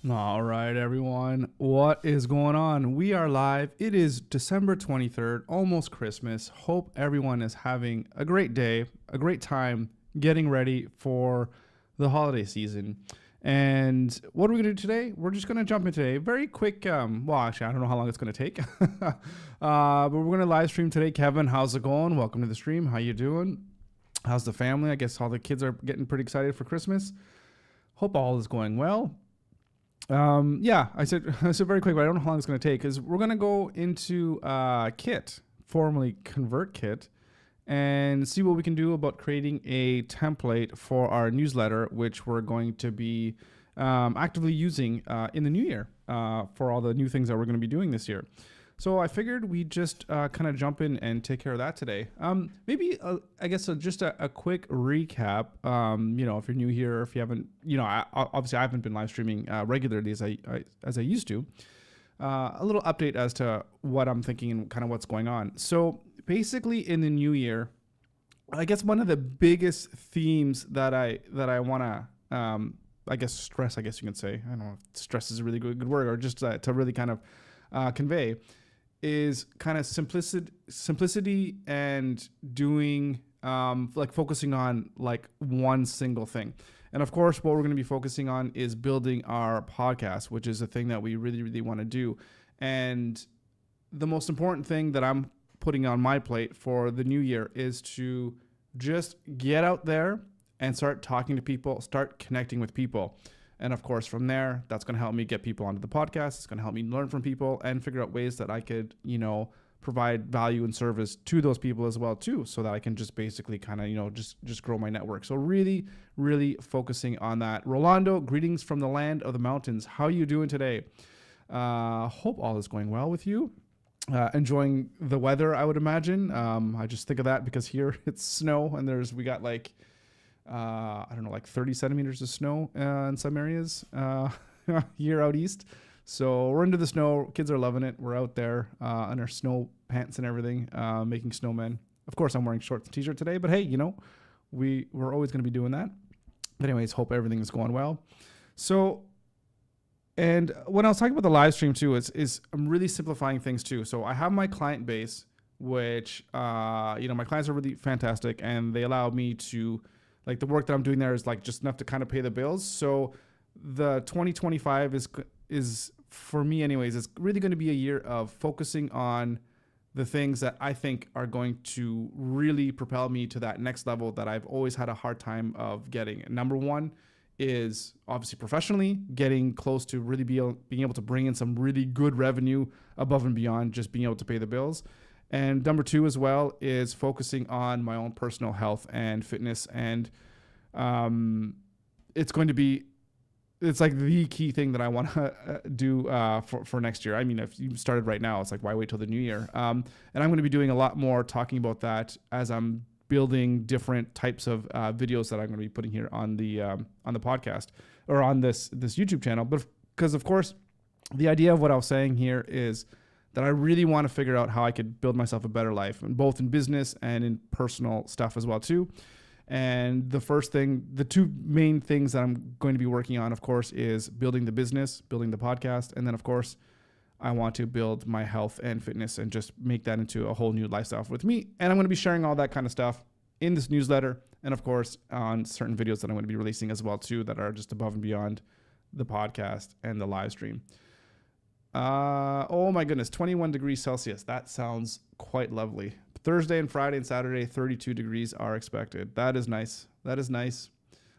All right, everyone. What is going on? We are live. It is December 23rd, almost Christmas. Hope everyone is having a great day, a great time getting ready for the holiday season. And what are we going to do today? We're just going to jump in today. Very quick. Well, actually, I don't know how long it's going to take. But we're going to live stream today. Kevin, how's it going? Welcome to the stream. How you doing? How's the family? I guess all the kids are getting pretty excited for Christmas. Hope all is going well. I said very quick, but I don't know how long it's going to take because we're going to go into Kit, formerly ConvertKit, and see what we can do about creating a template for our newsletter, which we're going to be actively using in the new year for all the new things that we're going to be doing this year. So I figured we'd just kind of jump in and take care of that today. Just a quick recap. If you're new here, if you haven't, obviously I haven't been live streaming regularly as I used to. A little update as to what I'm thinking and kind of what's going on. So basically, in the new year, I guess one of the biggest themes that I want to, stress. I guess you can say. I don't know if stress is a really good word, or just to really kind of convey, is kind of simplicity and doing focusing on like one single thing. And of course, what we're going to be focusing on is building our podcast, which is a thing that we really, really want to do. And the most important thing that I'm putting on my plate for the new year is to just get out there and start talking to people, start connecting with people. And of course, from there, that's going to help me get people onto the podcast. It's going to help me learn from people and figure out ways that I could, provide value and service to those people as well too, so that I can just basically kind of, just grow my network. So really, really focusing on that. Rolando, greetings from the land of the mountains. How are you doing today? Hope all is going well with you. Enjoying the weather, I would imagine. I just think of that because here it's snow and we got like 30 centimeters of snow in some areas here out east. So we're into the snow. Kids are loving it. We're out there in our snow pants and everything, making snowmen. Of course, I'm wearing shorts and t-shirt today, but hey, we're always going to be doing that. But anyways, hope everything is going well. So, and when I was talking about the live stream too, is I'm really simplifying things too. So I have my client base, which, my clients are really fantastic and they allow me to, like, the work that I'm doing there is like just enough to kind of pay the bills. So the 2025 is for me anyways, it's really going to be a year of focusing on the things that I think are going to really propel me to that next level that I've always had a hard time of getting. Number one is obviously professionally getting close to really being able to bring in some really good revenue above and beyond just being able to pay the bills. And number two as well is focusing on my own personal health and fitness. And it's like the key thing that I want to do for next year. I mean, if you started right now, it's like, why wait till the new year? And I'm going to be doing a lot more talking about that as I'm building different types of videos that I'm going to be putting here on the podcast or on this YouTube channel. But because of course, the idea of what I was saying here is that I really want to figure out how I could build myself a better life, and both in business and in personal stuff as well too. And the two main things that I'm going to be working on, of course, is building the business, building the podcast. And then of course, I want to build my health and fitness and just make that into a whole new lifestyle with me. And I'm going to be sharing all that kind of stuff in this newsletter. And of course, on certain videos that I'm going to be releasing as well too, that are just above and beyond the podcast and the live stream. Oh my goodness, 21 degrees Celsius. That sounds quite lovely. Thursday and Friday and Saturday, 32 degrees are expected. That is nice.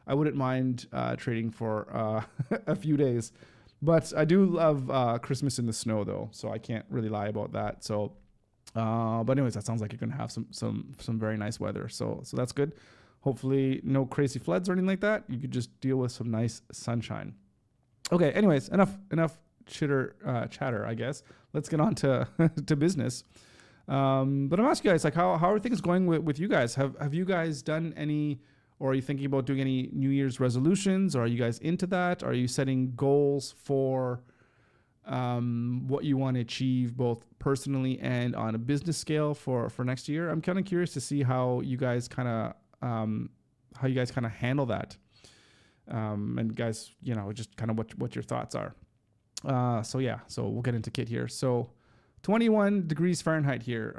I wouldn't mind trading for a few days, but I do love Christmas in the snow though, so I can't really lie about that. So, but anyways, that sounds like you're gonna have some very nice weather. So that's good. Hopefully, no crazy floods or anything like that. You could just deal with some nice sunshine. Okay. Anyways, enough chatter, I guess. Let's get on to to business. But I'm asking you guys, like, how are things going with you guys? Have you guys done any, or are you thinking about doing any New Year's resolutions? Or are you guys into that? Are you setting goals for what you want to achieve both personally and on a business scale for next year? I'm kind of curious to see how you guys kind of handle that. And guys, just kind of what your thoughts are. So we'll get into kit here. So 21 degrees Fahrenheit here.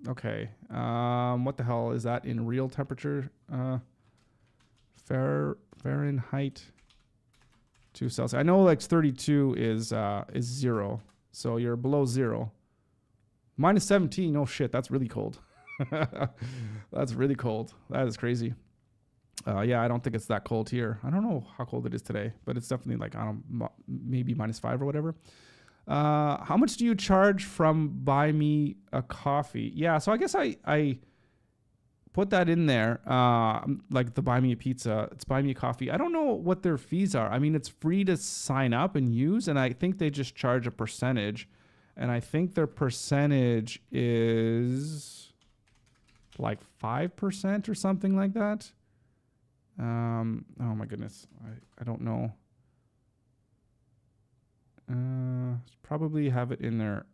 Okay. What the hell is that in real temperature? Fahrenheit to Celsius. I know like 32 is 0. So you're below 0. Minus 17. Oh shit, that's really cold. That's really cold. That is crazy. I don't think it's that cold here. I don't know how cold it is today, but it's definitely like, maybe -5 or whatever. How much do you charge from Buy Me a Coffee? Yeah, so I guess I put that in there, like the Buy Me a Pizza. It's Buy Me a Coffee. I don't know what their fees are. I mean, it's free to sign up and use, and I think they just charge a percentage. And I think their percentage is like 5% or something like that. Oh my goodness. I don't know. Probably have it in their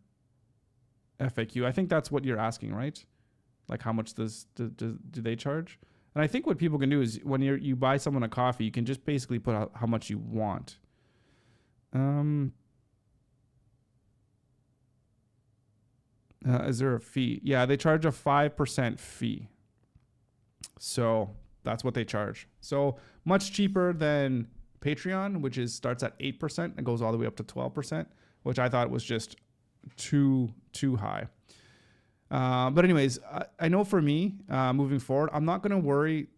FAQ. I think that's what you're asking, right? Like how much do they charge? And I think what people can do is when you buy someone a coffee, you can just basically put out how much you want. Is there a fee? Yeah, they charge a 5% fee. So that's what they charge. So much cheaper than Patreon, which starts at 8% and goes all the way up to 12%, which I thought was just too high. But anyways, I know for me, moving forward, I'm not going to worry,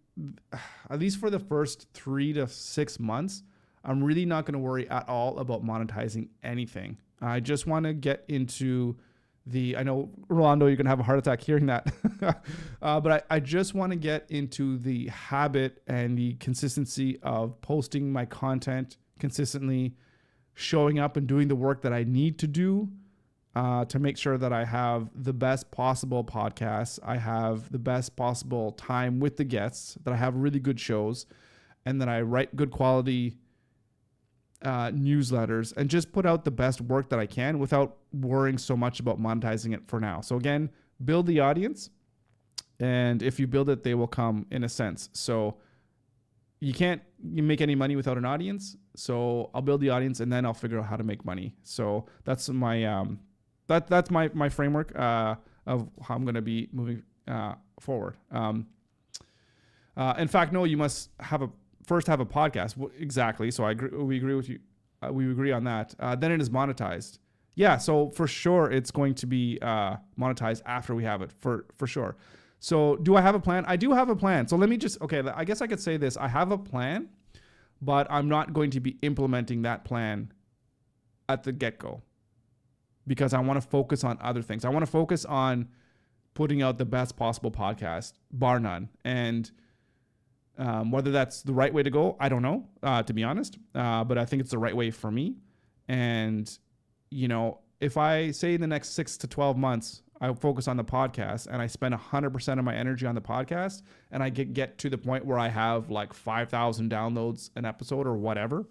at least for the first 3 to 6 months, I'm really not going to worry at all about monetizing anything. I just want to get into I know, Rolando, you're going to have a heart attack hearing that. But I just want to get into the habit and the consistency of posting my content consistently, showing up and doing the work that I need to do to make sure that I have the best possible podcasts. I have the best possible time with the guests, that I have really good shows, and that I write good quality newsletters and just put out the best work that I can without worrying so much about monetizing it for now. So again, build the audience, and if you build it, they will come in a sense. So you make any money without an audience. So I'll build the audience and then I'll figure out how to make money. So that's my that's my framework of how I'm going to be moving forward. In fact, no, you must first have a podcast. Exactly. So we agree with you. We agree on that. Then it is monetized. Yeah. So for sure, it's going to be monetized after we have it for sure. So do I have a plan? I do have a plan. So let me I guess I could say this. I have a plan, but I'm not going to be implementing that plan at the get-go because I want to focus on other things. I want to focus on putting out the best possible podcast, bar none. And whether that's the right way to go, I don't know, to be honest. But I think it's the right way for me. And, if I say in the next 6 to 12 months, I focus on the podcast and I spend 100% of my energy on the podcast and I get to the point where I have like 5,000 downloads an episode or whatever,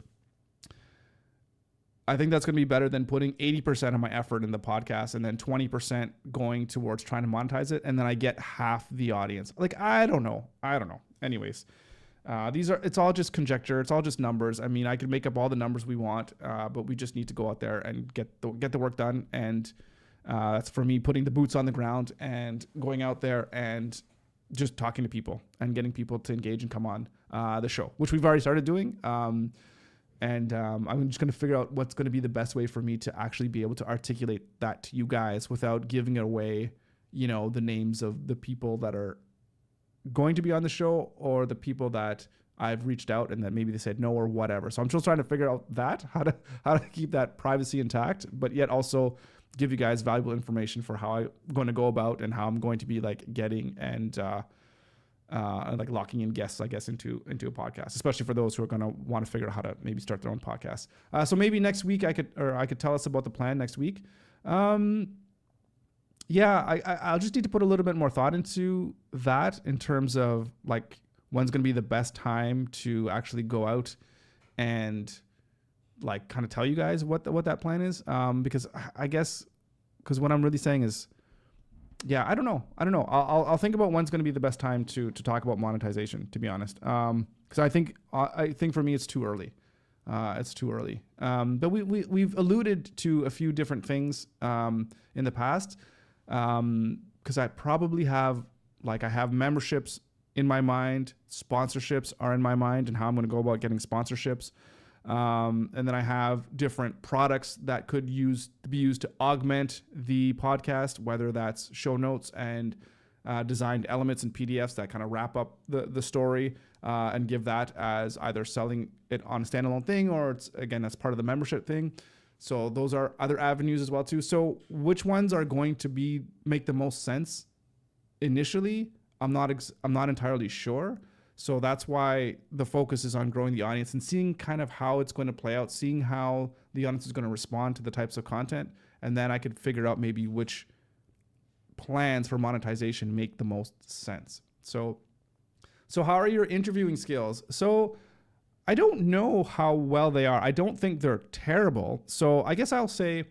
I think that's going to be better than putting 80% of my effort in the podcast and then 20% going towards trying to monetize it. And then I get half the audience. Like, I don't know. Anyways, it's all just conjecture. It's all just numbers. I mean, I could make up all the numbers we want, but we just need to go out there and get the work done. And that's for me putting the boots on the ground and going out there and just talking to people and getting people to engage and come on the show, which we've already started doing. I'm just going to figure out what's going to be the best way for me to actually be able to articulate that to you guys without giving away, the names of the people that are going to be on the show or the people that I've reached out and that maybe they said no or whatever. So I'm still trying to figure out how to keep that privacy intact, but yet also give you guys valuable information for how I'm going to go about and how I'm going to be like getting and like locking in guests, I guess, into a podcast, especially for those who are going to want to figure out how to maybe start their own podcast. So maybe next week I could tell us about the plan next week. I'll just need to put a little bit more thought into that in terms of like when's going to be the best time to actually go out and like kind of tell you guys what that plan is. Because I guess, because what I'm really saying is yeah, I don't know. I'll think about when's going to be the best time to talk about monetization, to be honest. Because I think for me it's too early. It's too early. But we've alluded to a few different things in the past. Because I probably have I have memberships in my mind, sponsorships are in my mind, and how I'm going to go about getting sponsorships. And then I have different products that could be used to augment the podcast, whether that's show notes and designed elements and PDFs that kind of wrap up the story and give that as either selling it on a standalone thing, or it's, again, that's part of the membership thing. So those are other avenues as well too. So which ones are going to make the most sense initially? I'm not entirely sure. So that's why the focus is on growing the audience and seeing kind of how it's going to play out, seeing how the audience is going to respond to the types of content. And then I could figure out maybe which plans for monetization make the most sense. So how are your interviewing skills? So I don't know how well they are. I don't think they're terrible. So I guess I'll say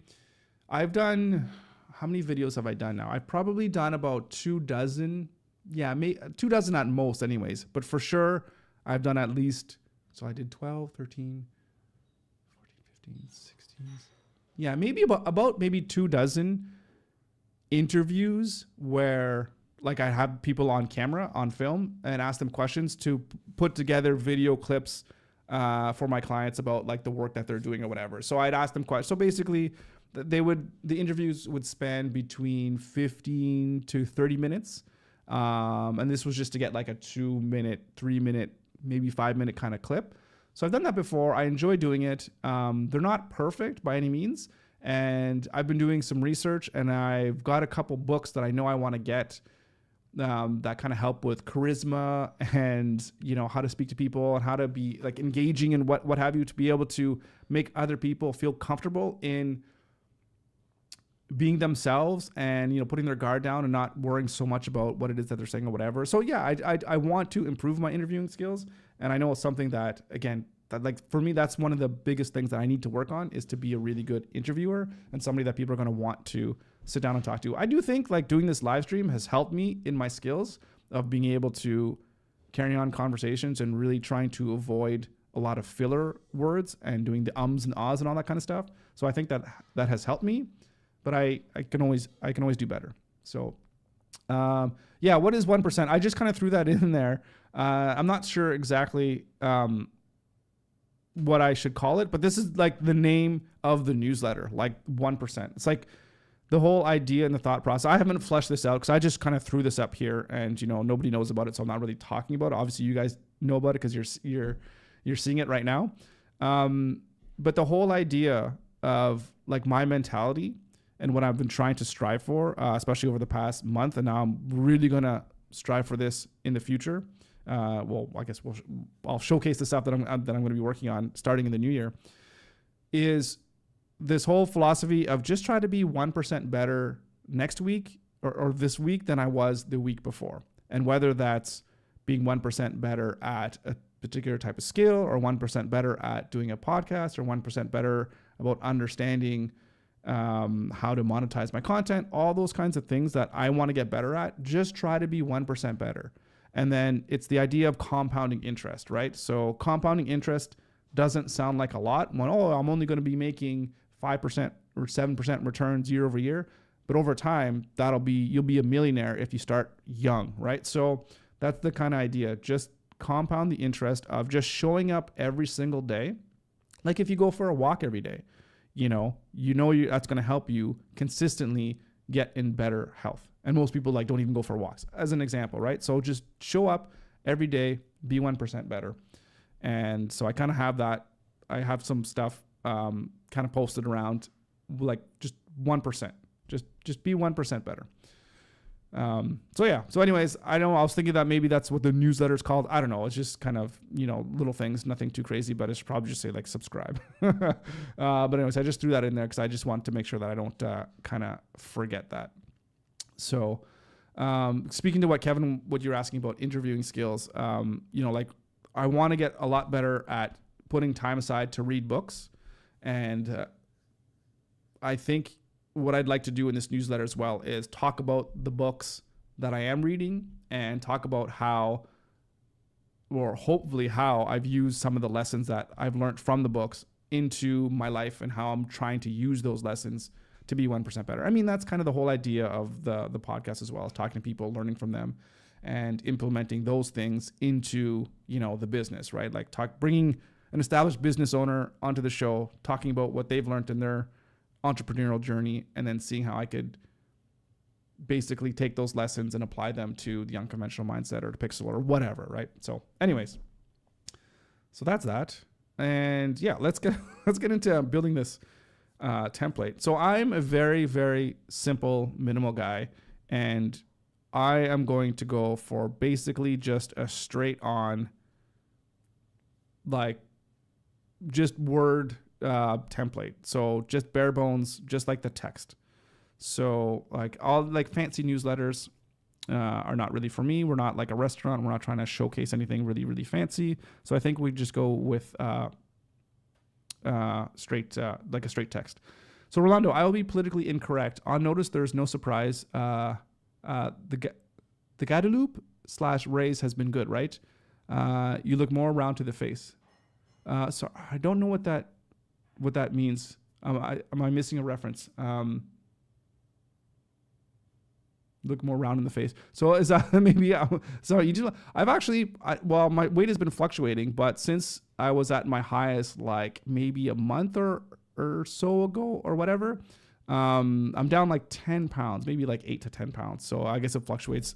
I've done, how many videos have I done now? I've probably done about 24. Yeah, 24 at most anyways. But for sure, I've done at least, so I did 12, 13, 14, 15, 16. Yeah, maybe about maybe 24 interviews where I have people on camera, on film, and ask them questions to put together video clips for my clients about the work that they're doing or whatever. So I'd ask them questions. So basically, the interviews would span between 15 to 30 minutes. And this was just to get a 2 minute, 3 minute, maybe 5 minute kind of clip. So I've done that before. I enjoy doing it. They're not perfect by any means. And I've been doing some research, and I've got a couple books that I know I want to get that kind of help with charisma and, how to speak to people and how to be engaging and what have you, to be able to make other people feel comfortable in being themselves and, putting their guard down and not worrying so much about what it is that they're saying or whatever. So yeah, I want to improve my interviewing skills. And I know it's something that, again, for me, that's one of the biggest things that I need to work on, is to be a really good interviewer and somebody that people are going to want to sit down and talk to. I do think doing this live stream has helped me in my skills of being able to carry on conversations and really trying to avoid a lot of filler words and doing the ums and ahs and all that kind of stuff. So I think that has helped me. But I can always do better. So, yeah, what is 1%? I just kind of threw that in there. I'm not sure exactly what I should call it, but this is the name of the newsletter, 1%. It's the whole idea and the thought process. I haven't fleshed this out because I just kind of threw this up here, and nobody knows about it, so I'm not really talking about it. Obviously, you guys know about it because you're seeing it right now. But the whole idea of my mentality and what I've been trying to strive for, especially over the past month, and now I'm really going to strive for this in the future. Well, I guess I'll showcase the stuff that I'm going to be working on starting in the new year, is this whole philosophy of just try to be 1% better next week or this week than I was the week before. And whether that's being 1% better at a particular type of skill, or 1% better at doing a podcast, or 1% better about understanding how to monetize my content, all those kinds of things that I want to get better at, just try to be 1% better. And then it's the idea of compounding interest, right? So compounding interest doesn't sound like a lot. I'm only going to be making 5% or 7% returns year over year. But over time, you'll be a millionaire if you start young, right? So that's the kind of idea. Just compound the interest of just showing up every single day. Like if you go for a walk every day, that's going to help you consistently get in better health. And most people don't even go for walks, as an example, right? So just show up every day, be 1% better. And so I kind of have that. I have some stuff kind of posted around, just 1%, just be 1% better. So anyways, I was thinking that maybe that's what the newsletter is called. I don't know. It's just kind of, little things, nothing too crazy, but it should probably just say subscribe. But anyways, I just threw that in there because I just want to make sure that I don't kind of forget that. So, speaking to what you're asking about interviewing skills, I want to get a lot better at putting time aside to read books. And I think what I'd like to do in this newsletter as well is talk about the books that I am reading and talk about how, or hopefully how, I've used some of the lessons that I've learned from the books into my life and how I'm trying to use those lessons to be 1% better. I mean, that's kind of the whole idea of the podcast as well, is talking to people, learning from them, and implementing those things into, the business, right? Like bringing an established business owner onto the show, talking about what they've learned in their entrepreneurial journey, and then seeing how I could basically take those lessons and apply them to the unconventional mindset or to Pixel or whatever, right? So anyways, so that's that. And yeah, let's get into building this template. So I'm a very, very simple, minimal guy, and I am going to go for basically just a straight on, like, just Word template. So just bare bones, just like the text. So like all like fancy newsletters are not really for me. We're not like a restaurant. We're not trying to showcase anything really, really fancy. So I think we just go with straight like a straight text. So Rolando, I will be politically incorrect. On notice, there's no surprise. The Guadeloupe / raise has been good, right? You look more round to the face. So I don't know what that means. Am I missing a reference? Look more round in the face. So is that maybe? Sorry, my weight has been fluctuating, but since I was at my highest, like maybe a month or so ago or whatever, I'm down like 10 pounds, maybe like 8 to 10 pounds. So I guess it fluctuates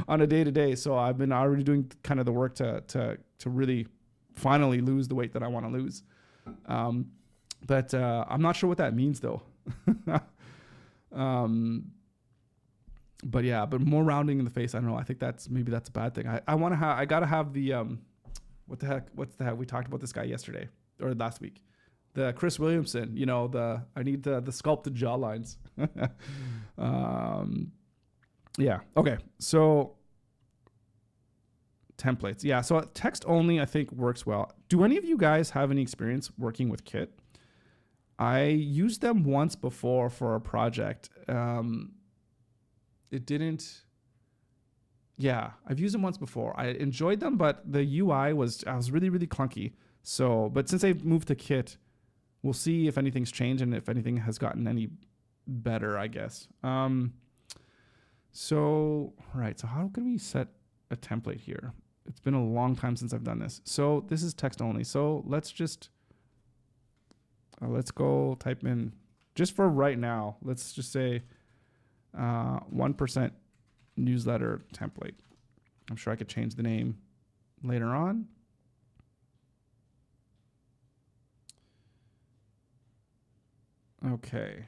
on a day to day. So I've been already doing kind of the work to really finally lose the weight that I want to lose. But I'm not sure what that means though. But yeah, but more rounding in the face. I don't know. I think that's a bad thing. I gotta have the, what's the heck? We talked about this guy yesterday or last week. The Chris Williamson, I need the sculpted jaw lines. Yeah. Okay. So templates. Yeah. So text only, I think, works well. Do any of you guys have any experience working with Kit? I used them once before for a project. I've used them once before. I enjoyed them, but the UI was really, really clunky. So, but since I've moved to Kit, we'll see if anything's changed and if anything has gotten any better, I guess. So how can we set a template here? It's been a long time since I've done this. So this is text only. So let's just, let's go type in, just for right now, let's just say 1% newsletter template. I'm sure I could change the name later on. Okay.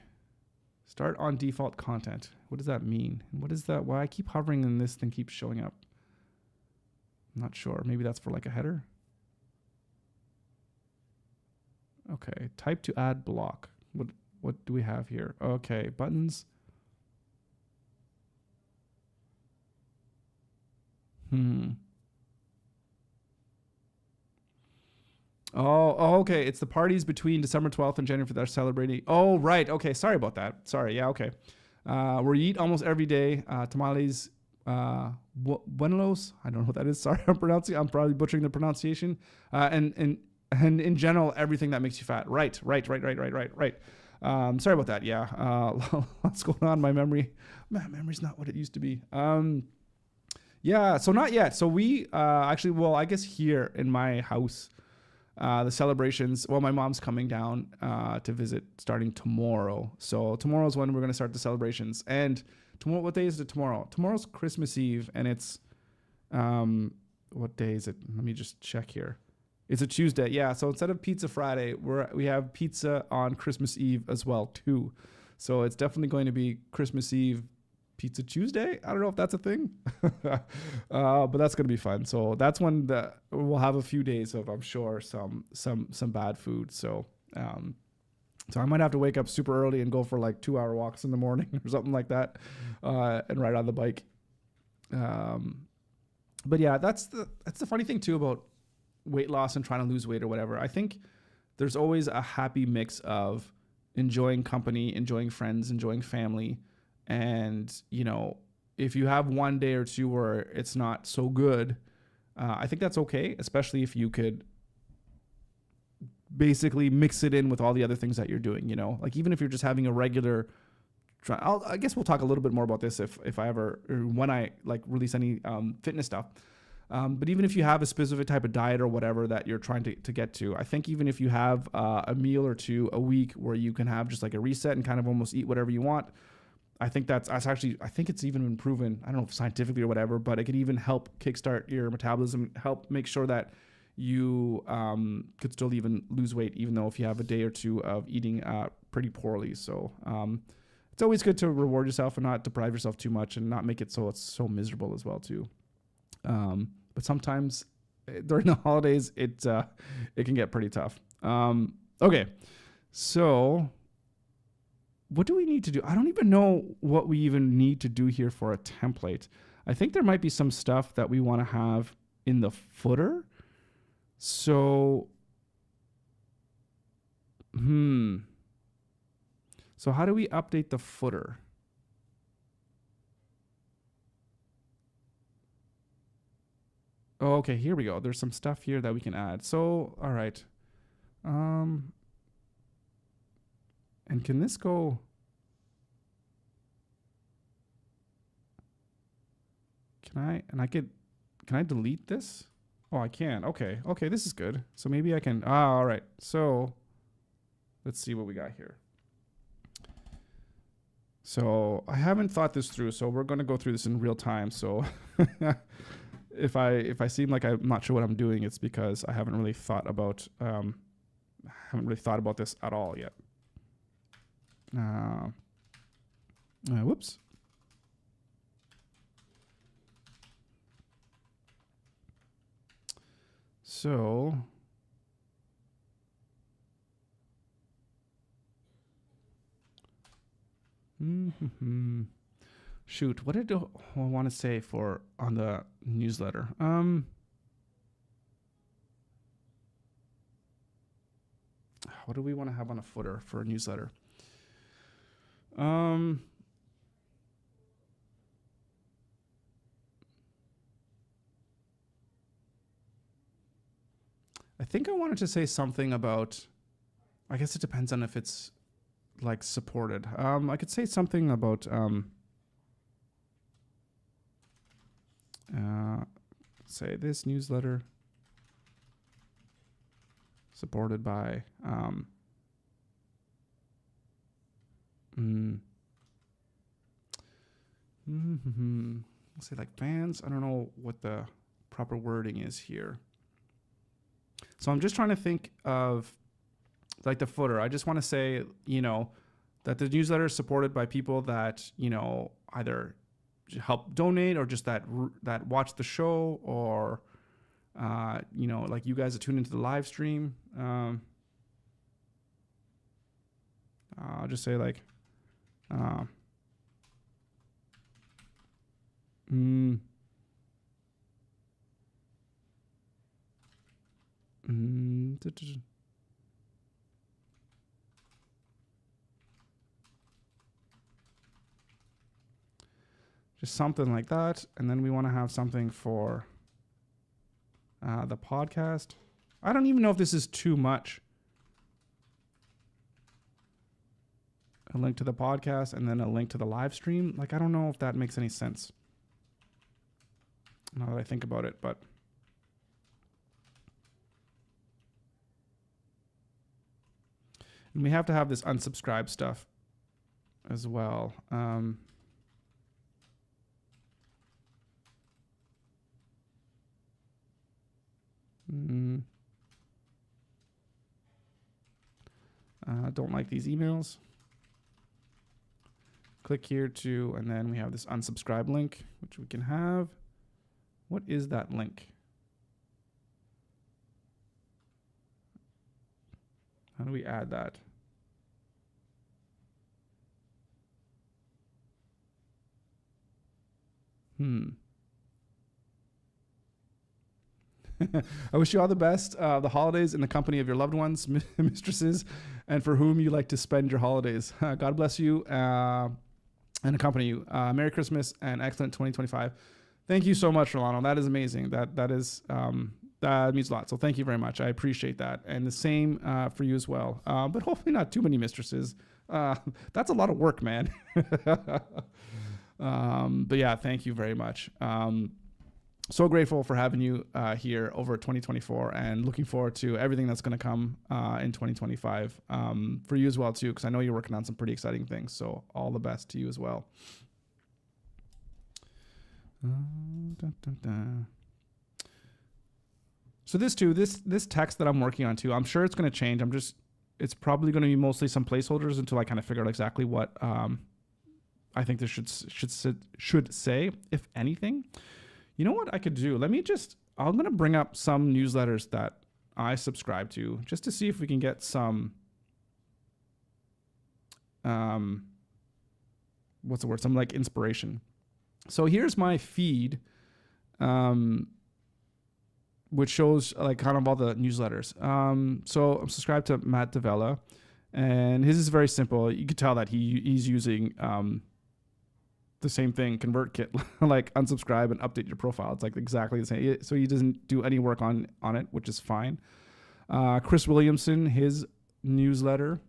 Start on default content. What does that mean? What is that? Why I keep hovering and this thing keeps showing up? I'm not sure. Maybe that's for like a header. Okay. Type to add block. What do we have here? Okay. Buttons. Oh, okay. It's the parties between December 12th and January 5th that are celebrating. Oh, right. Okay. Sorry about that. Sorry. Yeah. Okay. Where you eat almost every day. Tamales, buenos. I don't know what that is. Sorry. I'm probably butchering the pronunciation. And in general, everything that makes you fat. Right. Sorry about that. Yeah. What's going on? My memory's not what it used to be. Yeah. So not yet. So we, actually, well, I guess here in my house, the celebrations, well, my mom's coming down to visit starting tomorrow. So tomorrow's when we're going to start the celebrations. And tomorrow, what day is it tomorrow? Tomorrow's Christmas Eve, and it's, what day is it? Let me just check here. It's a Tuesday. Yeah. So instead of Pizza Friday, we have pizza on Christmas Eve as well, too. So it's definitely going to be Christmas Eve, Pizza Tuesday. I don't know if that's a thing, but that's going to be fun. So that's when we'll have a few days of, I'm sure, some bad food. So I might have to wake up super early and go for like 2-hour walks in the morning or something like that, and ride on the bike. But yeah, that's the funny thing too about weight loss and trying to lose weight or whatever. I think there's always a happy mix of enjoying company, enjoying friends, enjoying family. And, if you have one day or two where it's not so good, I think that's okay, especially if you could basically mix it in with all the other things that you're doing, like even if you're just having a regular I guess we'll talk a little bit more about this if I ever, or when I like release any fitness stuff. But even if you have a specific type of diet or whatever that you're trying to get to, I think even if you have a meal or two a week where you can have just like a reset and kind of almost eat whatever you want, I think that's actually, I think it's even been proven, I don't know if scientifically or whatever, but it could even help kickstart your metabolism, help make sure that you could still even lose weight, even though if you have a day or two of eating pretty poorly. So it's always good to reward yourself and not deprive yourself too much and not make it so it's so miserable as well too. But sometimes during the holidays, it can get pretty tough. Okay, so what do we need to do? I don't even know what we even need to do here for a template. I think there might be some stuff that we want to have in the footer. So, So how do we update the footer? Oh, okay, here we go. There's some stuff here that we can add. So, all right. And can this go? Can I delete this? Oh, I can. Okay. Okay, this is good. So maybe I can, all right. So let's see what we got here. So I haven't thought this through, so we're going to go through this in real time. So if I seem like I'm not sure what I'm doing, it's because I haven't really thought about this at all yet. Whoops. So shoot, what did I want to say for on the newsletter? What do we want to have on a footer for a newsletter? I think I wanted to say something about, I guess it depends on if it's like supported. I could say something about, say this newsletter supported by, say like fans. I don't know what the proper wording is here. So I'm just trying to think of like the footer. I just want to say, that the newsletter is supported by people that, either help donate or just that watch the show or, like you guys that tune into the live stream. I'll just say like, just something like that. And then we want to have something for the podcast. I don't even know if this is too much. A link to the podcast and then a link to the live stream. Like, I don't know if that makes any sense now that I think about it, but and we have to have this unsubscribe stuff as well. Don't like these emails. Click here to, and then we have this unsubscribe link, which we can have. What is that link? How do we add that? I wish you all the best. The holidays in the company of your loved ones, mistresses, and for whom you like to spend your holidays. God bless you and accompany you. Merry Christmas and excellent 2025. Thank you so much, Rolando. That is amazing. That means a lot. So thank you very much. I appreciate that. And the same for you as well. But hopefully not too many mistresses. That's a lot of work, man. But yeah, thank you very much. So grateful for having you here over 2024 and looking forward to everything that's going to come in 2025 for you as well, too, because I know you're working on some pretty exciting things. So all the best to you as well. So this text that I'm working on too, I'm sure it's going to change. It's probably going to be mostly some placeholders until I kind of figure out exactly what I think this should say, if anything. You know what I could do? I'm going to bring up some newsletters that I subscribe to just to see if we can get some, what's the word? Some like inspiration. So here's my feed, which shows like kind of all the newsletters. So I'm subscribed to Matt Davella, and his is very simple. You could tell that he's using the same thing, ConvertKit, like unsubscribe and update your profile. It's like exactly the same. So he doesn't do any work on it, which is fine. Chris Williamson, his newsletter,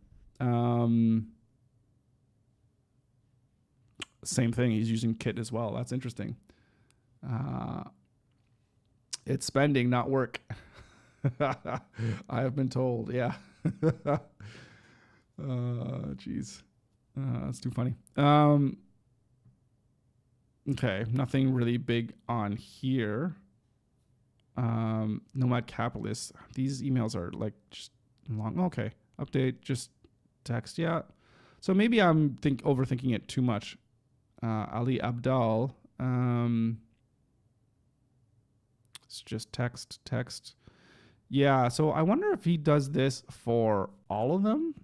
same thing. He's using Kit as well. That's interesting. It's spending, not work. I have been told. Yeah. Geez. That's too funny. Okay, nothing really big on here. Nomad Capitalist. These emails are like just long. Okay, update, just text. Yeah. So maybe I'm overthinking it too much. Ali Abdal. It's just text. Yeah. So I wonder if he does this for all of them.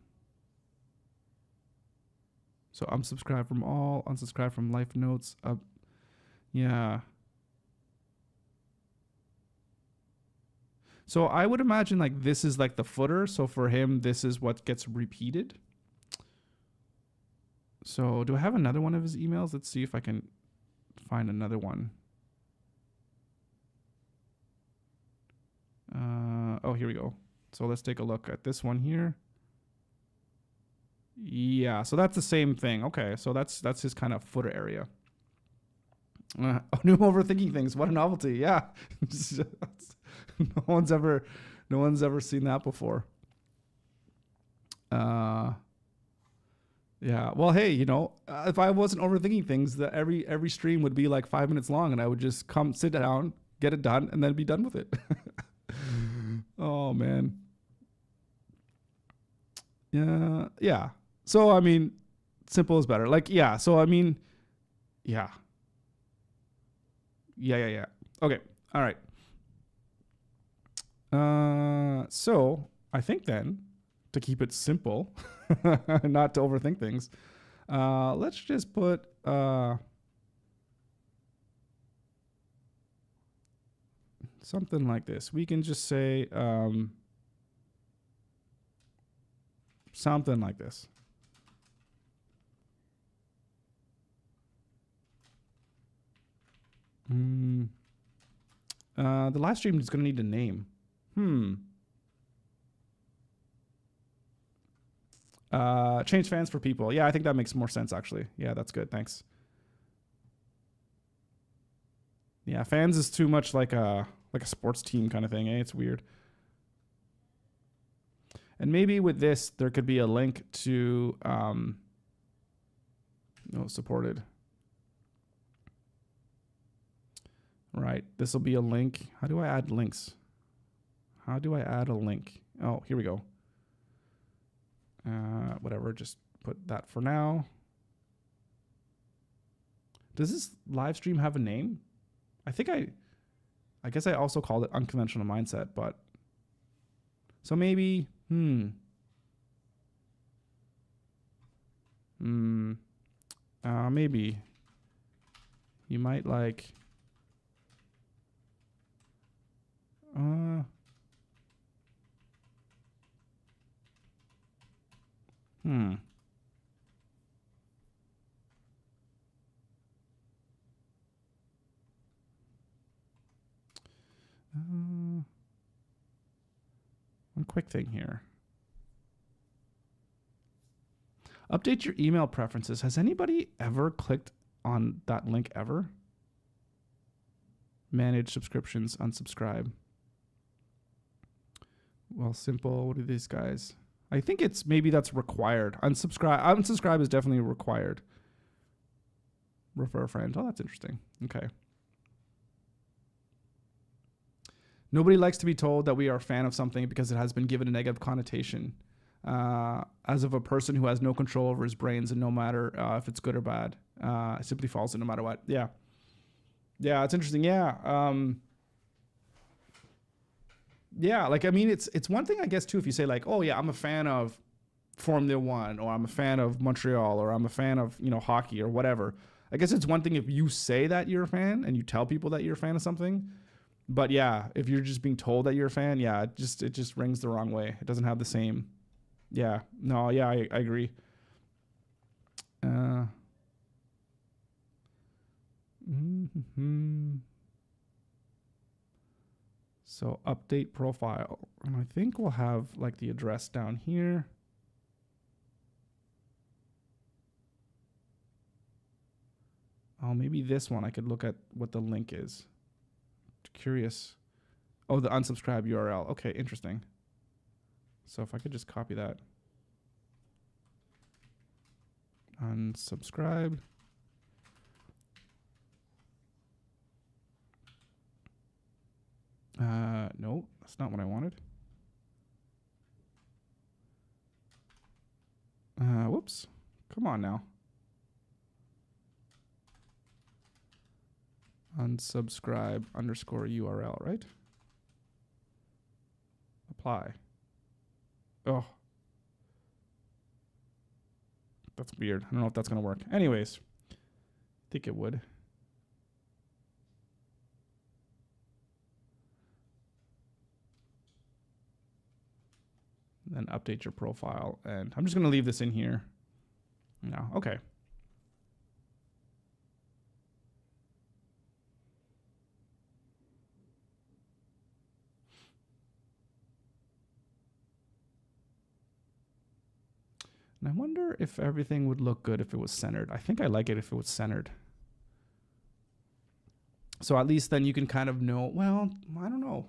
So unsubscribe from all, unsubscribe from Life Notes. Yeah. So I would imagine like this is like the footer. So for him, this is what gets repeated. So do I have another one of his emails? Let's see if I can find another one. Oh, here we go. So let's take a look at this one here. Yeah, so that's the same thing. Okay, so that's his kind of footer area. New overthinking things. What a novelty! Yeah, no one's ever seen that before. Yeah. Well, hey, if I wasn't overthinking things, every stream would be like 5 minutes long, and I would just come sit down, get it done, and then be done with it. Oh man. Yeah. So, I mean, simple is better. Like, yeah. So, I mean, yeah. Yeah. Okay. All right. So I think then to keep it simple, not to overthink things, let's just put, something like this. We can just say, something like this. The live stream is going to need a name. Change fans for people. Yeah, I think that makes more sense, actually. Yeah, that's good. Thanks. Yeah, fans is too much like a sports team kind of thing. It's weird. And maybe with this, there could be a link to supported. Right. This will be a link. How do I add links? How do I add a link? Oh, here we go. Whatever. Just put that for now. Does this live stream have a name? I guess I also called it Unconventional Mindset, but so maybe, maybe you might like, Hmm. One quick thing here. Update your email preferences. Has anybody ever clicked on that link ever? Manage subscriptions, unsubscribe. Well, simple. What are these guys? I think it's maybe that's required. Unsubscribe is definitely required. Refer a friend. Oh, that's interesting. Okay. Nobody likes to be told that we are a fan of something because it has been given a negative connotation. As of a person who has no control over his brains, and no matter if it's good or bad, it simply falls in no matter what. Yeah. Yeah, it's interesting. Yeah. Yeah, like, I mean, it's one thing, I guess, too, if you say, like, oh, yeah, I'm a fan of Formula One, or I'm a fan of Montreal, or I'm a fan of, hockey or whatever. I guess it's one thing if you say that you're a fan and you tell people that you're a fan of something. But yeah, if you're just being told that you're a fan, yeah, it just rings the wrong way. It doesn't have the same. Yeah, no, yeah, I agree. So update profile, and I think we'll have like the address down here. Oh, maybe this one I could look at what the link is. Curious. Oh, the unsubscribe URL. Okay, interesting. So if I could just copy that. Unsubscribe. No, that's not what I wanted. Whoops. Come on now. Unsubscribe underscore URL, right? Apply. Oh. That's weird. I don't know if that's going to work. Anyways, I think it would. Then update your profile. And I'm just going to leave this in here. No. Okay. And I wonder if everything would look good if it was centered. I think I like it if it was centered. So at least then you can kind of know, well, I don't know.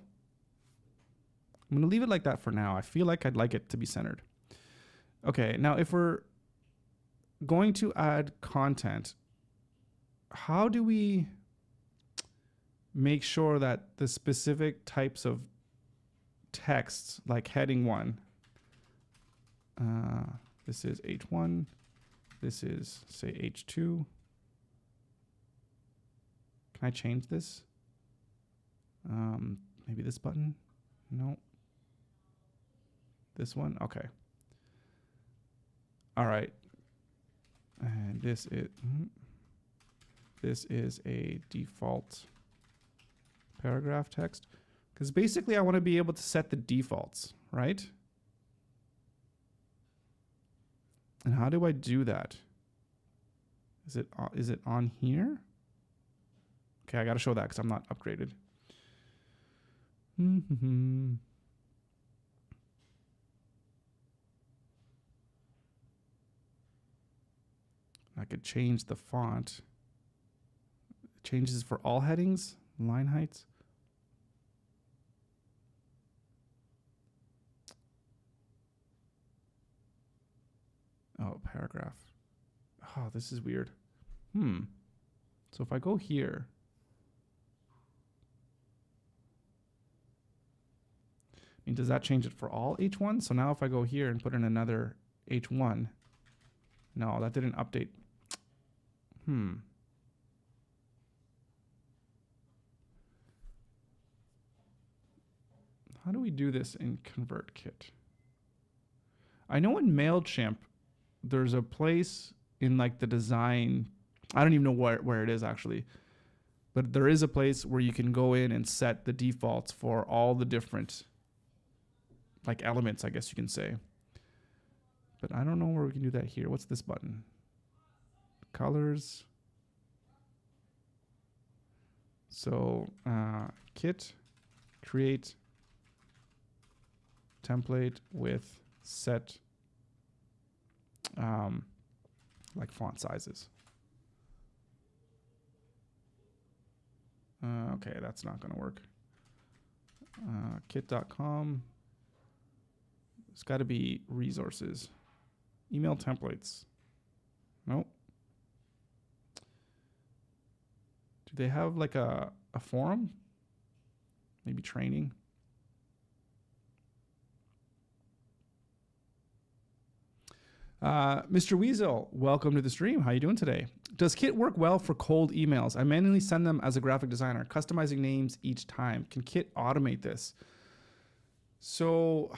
I'm going to leave it like that for now. I feel like I'd like it to be centered. Okay, now if we're going to add content, how do we make sure that the specific types of texts, like heading 1, this is H1, this is, say, H2. Can I change this? Maybe this button? No. This one? Okay. All right. And this is a default paragraph text. Because basically I want to be able to set the defaults, right? And how do I do that? Is it on here? Okay, I got to show that because I'm not upgraded. I could change the font. It changes for all headings, line heights. Oh, paragraph. Oh, this is weird. So if I go here, I mean, does that change it for all H1? So now if I go here and put in another H1, no, that didn't update. How do we do this in ConvertKit? I know in MailChimp, there's a place in like the design. I don't even know where it is actually. But there is a place where you can go in and set the defaults for all the different like elements, I guess you can say. But I don't know where we can do that here. What's this button? Colors. So kit, create template with set like font sizes. Okay, that's not going to work. Kit.com. It's got to be resources. Email templates. Nope. Do they have like a forum? Maybe training? Mr. Weasel, welcome to the stream. How you doing today? Does Kit work well for cold emails? I manually send them as a graphic designer, customizing names each time. Can Kit automate this? So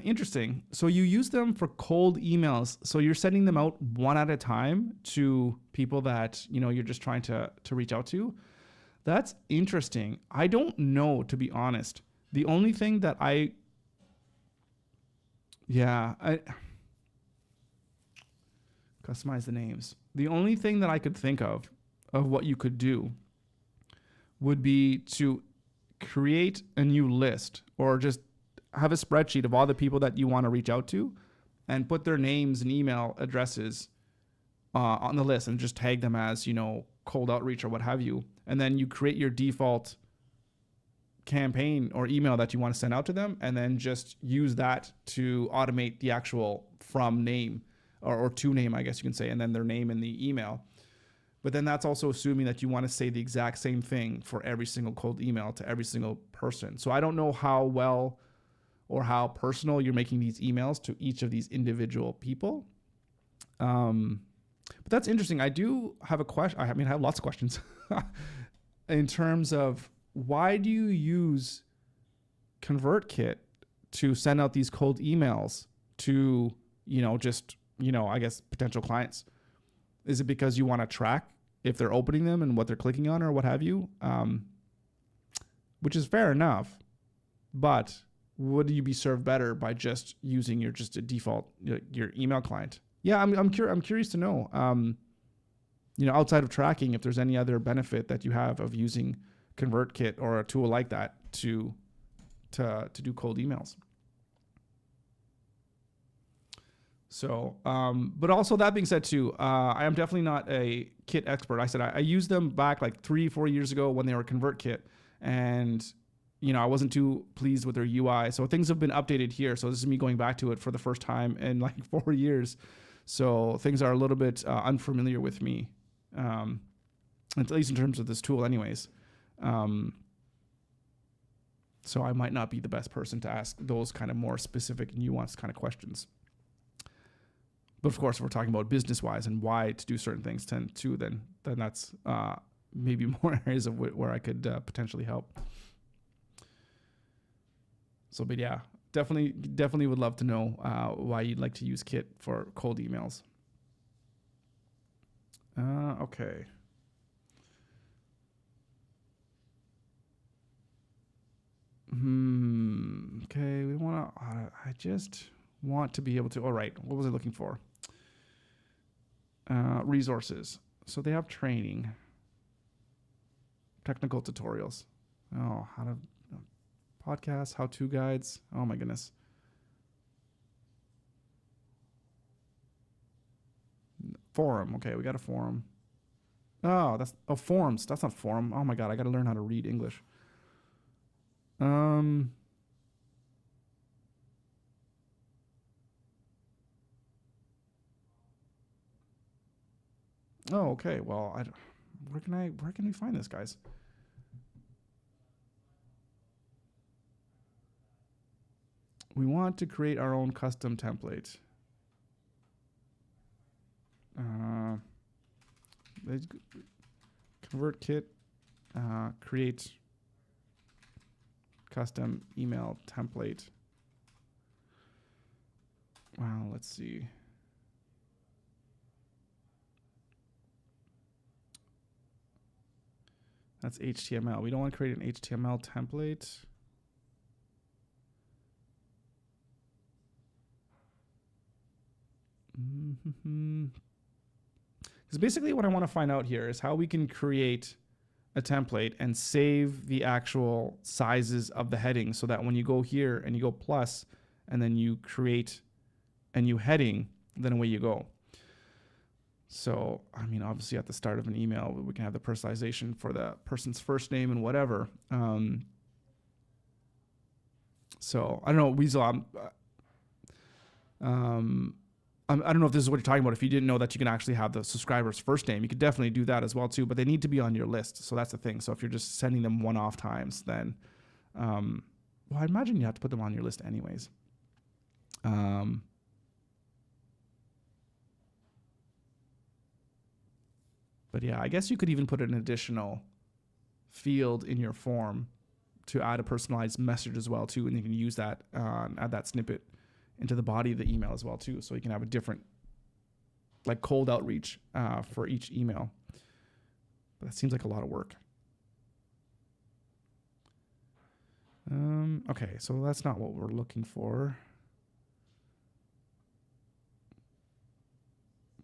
interesting. So you use them for cold emails. So you're sending them out one at a time to people that, you know, you're just trying to reach out to. That's interesting. I don't know, to be honest. The only thing that I customize the names. The only thing that I could think of what you could do would be to create a new list or just have a spreadsheet of all the people that you want to reach out to and put their names and email addresses on the list and just tag them as, you know, cold outreach or what have you. And then you create your default campaign or email that you want to send out to them and then just use that to automate the actual from name or to name, I guess you can say, and then their name in the email. But then that's also assuming that you want to say the exact same thing for every single cold email to every single person. So I don't know how well or how personal you're making these emails to each of these individual people. But that's interesting. I do have a question. I mean, I have lots of questions in terms of why do you use ConvertKit to send out these cold emails to, you know, just, you know, I guess potential clients? Is it because you want to track if they're opening them and what they're clicking on or what have you? Which is fair enough, but would you be served better by just using your just a default your email client? Yeah, I'm curious to know. You know, outside of tracking, if there's any other benefit that you have of using ConvertKit or a tool like that to do cold emails. So, but also that being said too, I am definitely not a Kit expert. I said I used them back like 3-4 years ago when they were ConvertKit, and you know, I wasn't too pleased with their UI. So things have been updated here. So this is me going back to it for the first time in like 4 years. So things are a little bit unfamiliar with me, at least in terms of this tool anyways. So I might not be the best person to ask those kind of more specific, nuanced kind of questions. But of course, if we're talking about business-wise and why to do certain things, then that's maybe more areas of where I could potentially help. So, but yeah, definitely would love to know why you'd like to use Kit for cold emails. Okay. Okay, we want to. I just want to be able to. All right, what was I looking for? Resources. So they have training, technical tutorials. Oh, how to podcasts, how-to guides. Oh my goodness. Forum. Okay, we got a forum. Oh, that's forums. That's not forum. Oh my god, I got to learn how to read English. Oh, okay. Well, where can we find this, guys? We want to create our own custom template. ConvertKit, create custom email template. Wow, let's see. That's HTML. We don't want to create an HTML template. Because basically what I want to find out here is how we can create a template and save the actual sizes of the headings so that when you go here and you go plus and then you create a new heading, then away you go. So, I mean, obviously at the start of an email, we can have the personalization for the person's first name and whatever. So I don't know, Weasel, I don't know if this is what you're talking about. If you didn't know that you can actually have the subscriber's first name, you could definitely do that as well too, but they need to be on your list. So that's the thing. So if you're just sending them one-off times, then, well, I imagine you have to put them on your list anyways. But yeah, I guess you could even put an additional field in your form to add a personalized message as well too, and you can use that, add that snippet into the body of the email as well too, so you can have a different, like, cold outreach for each email. But that seems like a lot of work. Okay, so that's not what we're looking for.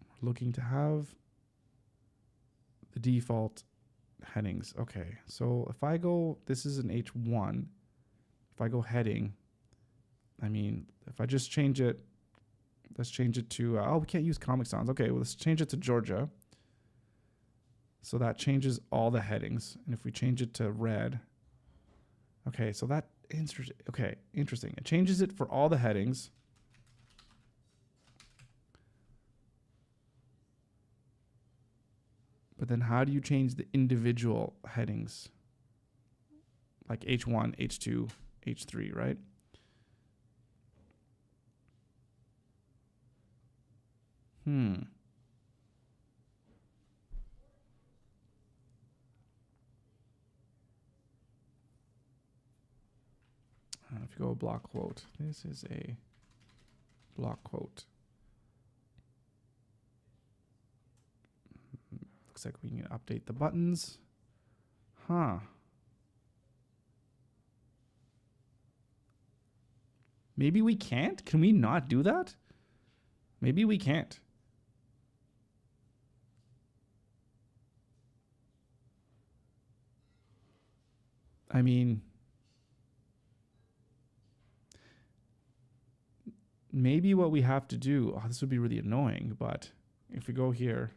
We're looking to have the default headings. Okay, so if I go, this is an H1. If I go heading, I mean, if I just change it, let's change it to, oh, we can't use Comic Sans. Okay, well, let's change it to Georgia. So that changes all the headings. And if we change it to red, okay, so that, okay, interesting. It changes it for all the headings. But then how do you change the individual headings? Like H1, H2, H3, right? If you go block quote, this is a block quote. Looks like we can update the buttons. Maybe we can't? Can we not do that? Maybe we can't. I mean, maybe what we have to do, oh, this would be really annoying, but if we go here,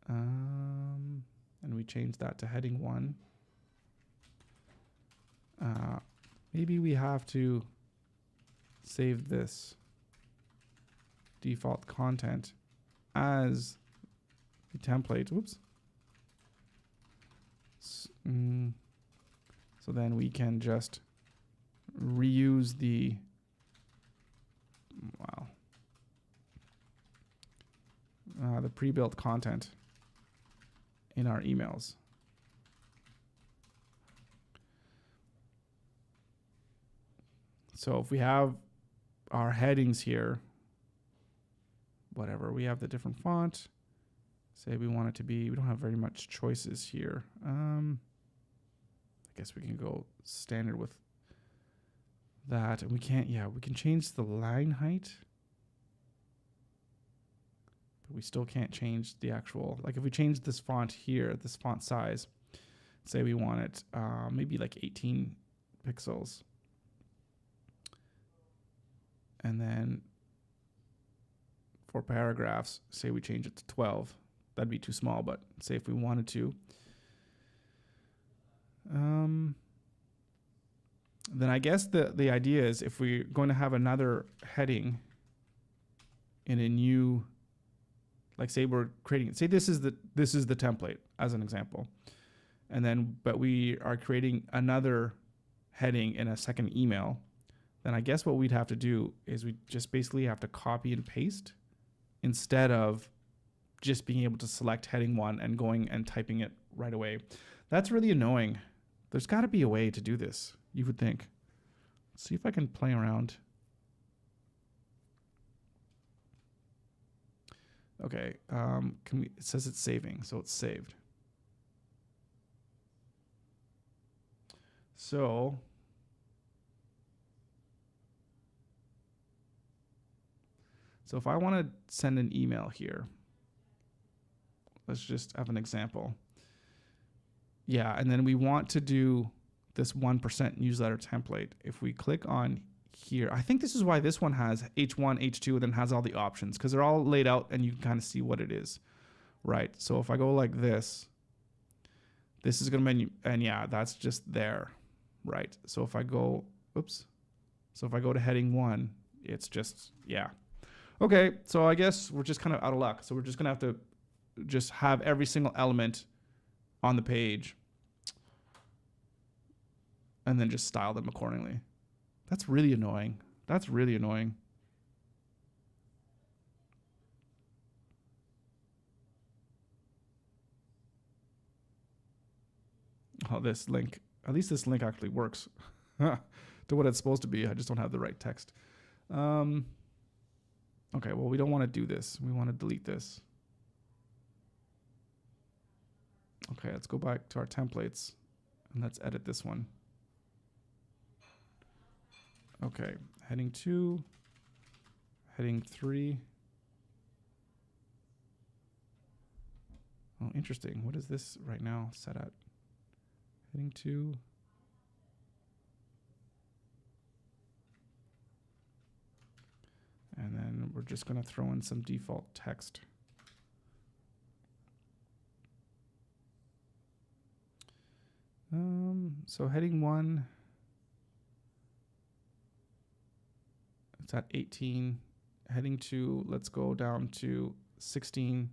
and we change that to heading 1, maybe we have to save this default content as the template. Whoops. So then we can just reuse the, the pre-built content in our emails. So if we have our headings here, whatever, we have the different font. Say we want it to be, we don't have very much choices here. I guess we can go standard with that. And we can't, we can change the line height. But we still can't change the actual, like if we change this font here, this font size, say we want it maybe like 18 pixels. And then for paragraphs, say we change it to 12. That'd be too small, but say if we wanted to. Then I guess the idea is if we're going to have another heading in a new, like say we're creating, say this is the template as an example. And then, but we are creating another heading in a second email. Then I guess what we'd have to do is we just basically have to copy and paste instead of just being able to select heading 1 and going and typing it right away. That's really annoying. There's got to be a way to do this, you would think. Let's see if I can play around. Okay, it says it's saving, so it's saved. So So if I want to send an email here, let's just have an example. Yeah, and then we want to do this 1% newsletter template. If we click on here, I think this is why this one has H1, H2, and then has all the options, because they're all laid out and you can kind of see what it is, right? So if I go like this is going to menu, and yeah, that's just there, right? So if I go, oops. So if I go to heading 1, it's just, yeah. Okay, so I guess we're just kind of out of luck. So we're just going to have to just have every single element on the page and then just style them accordingly. That's really annoying. That's really annoying. Oh, this link. At least this link actually works to what it's supposed to be. I just don't have the right text. Okay, well, we don't want to do this. We want to delete this. Okay, let's go back to our templates and let's edit this one. Okay, heading 2, heading 3. Oh, interesting. What is this right now set at? Heading 2. And then we're just going to throw in some default text. So heading 1, it's at 18. Heading 2, let's go down to 16.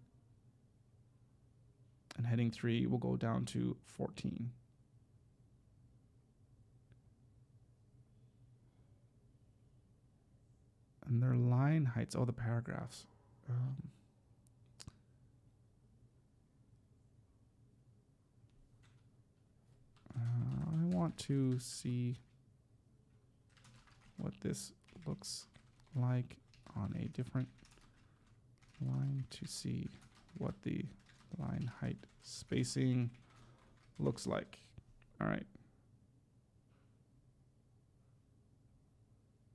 And heading 3 will go down to 14. And their line heights, oh, the paragraphs. I want to see what this looks like on a different line to see what the line height spacing looks like. All right.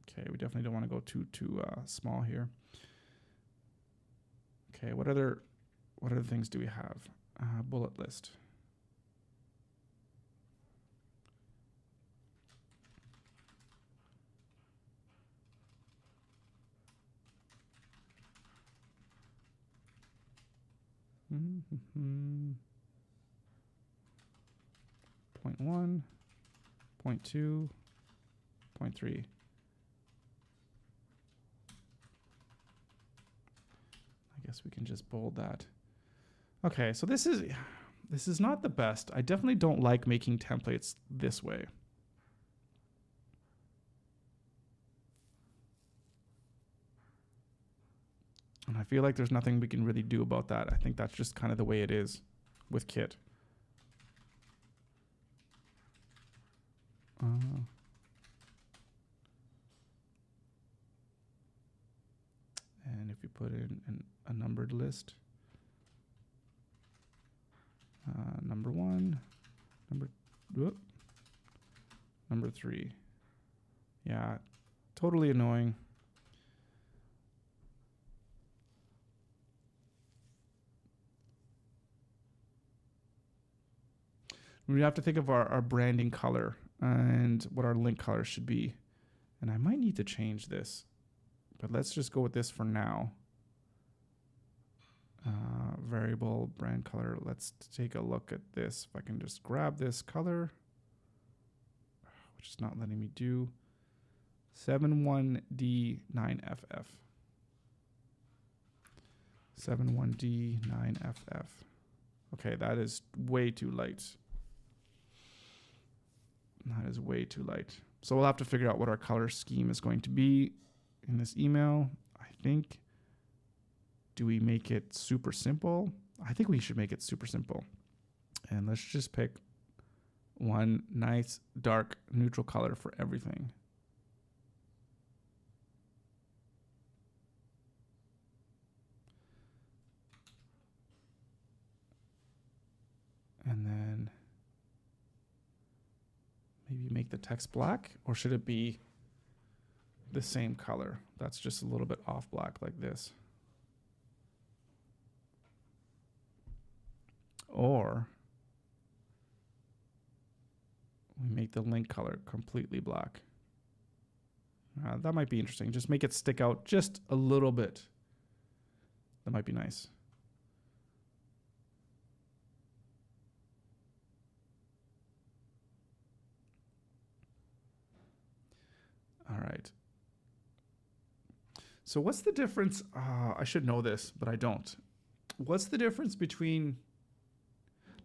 Okay, we definitely don't want to go too small here. Okay, what other things do we have? Bullet list. Point 1, point 2, point 3. I guess we can just bold that. Okay, so this is not the best. I definitely don't like making templates this way. And I feel like there's nothing we can really do about that. I think that's just kind of the way it is with Kit. And if you put in a numbered list, number 1, number 3. Yeah, totally annoying. We have to think of our branding color and what our link color should be. And I might need to change this, but let's just go with this for now. Variable brand color. Let's take a look at this. If I can just grab this color, which is not letting me do. 71D9FF. 71D9FF. Okay, that is way too light. That is way too light. So we'll have to figure out what our color scheme is going to be in this email. I think, do we make it super simple? I think we should make it super simple. And let's just pick one nice, dark, neutral color for everything. And then maybe make the text black, or should it be the same color. That's just a little bit off black like this. Or we make the link color completely black. That might be interesting. Just make it stick out just a little bit. That might be nice. All right. So what's the difference? I should know this, but I don't. What's the difference between,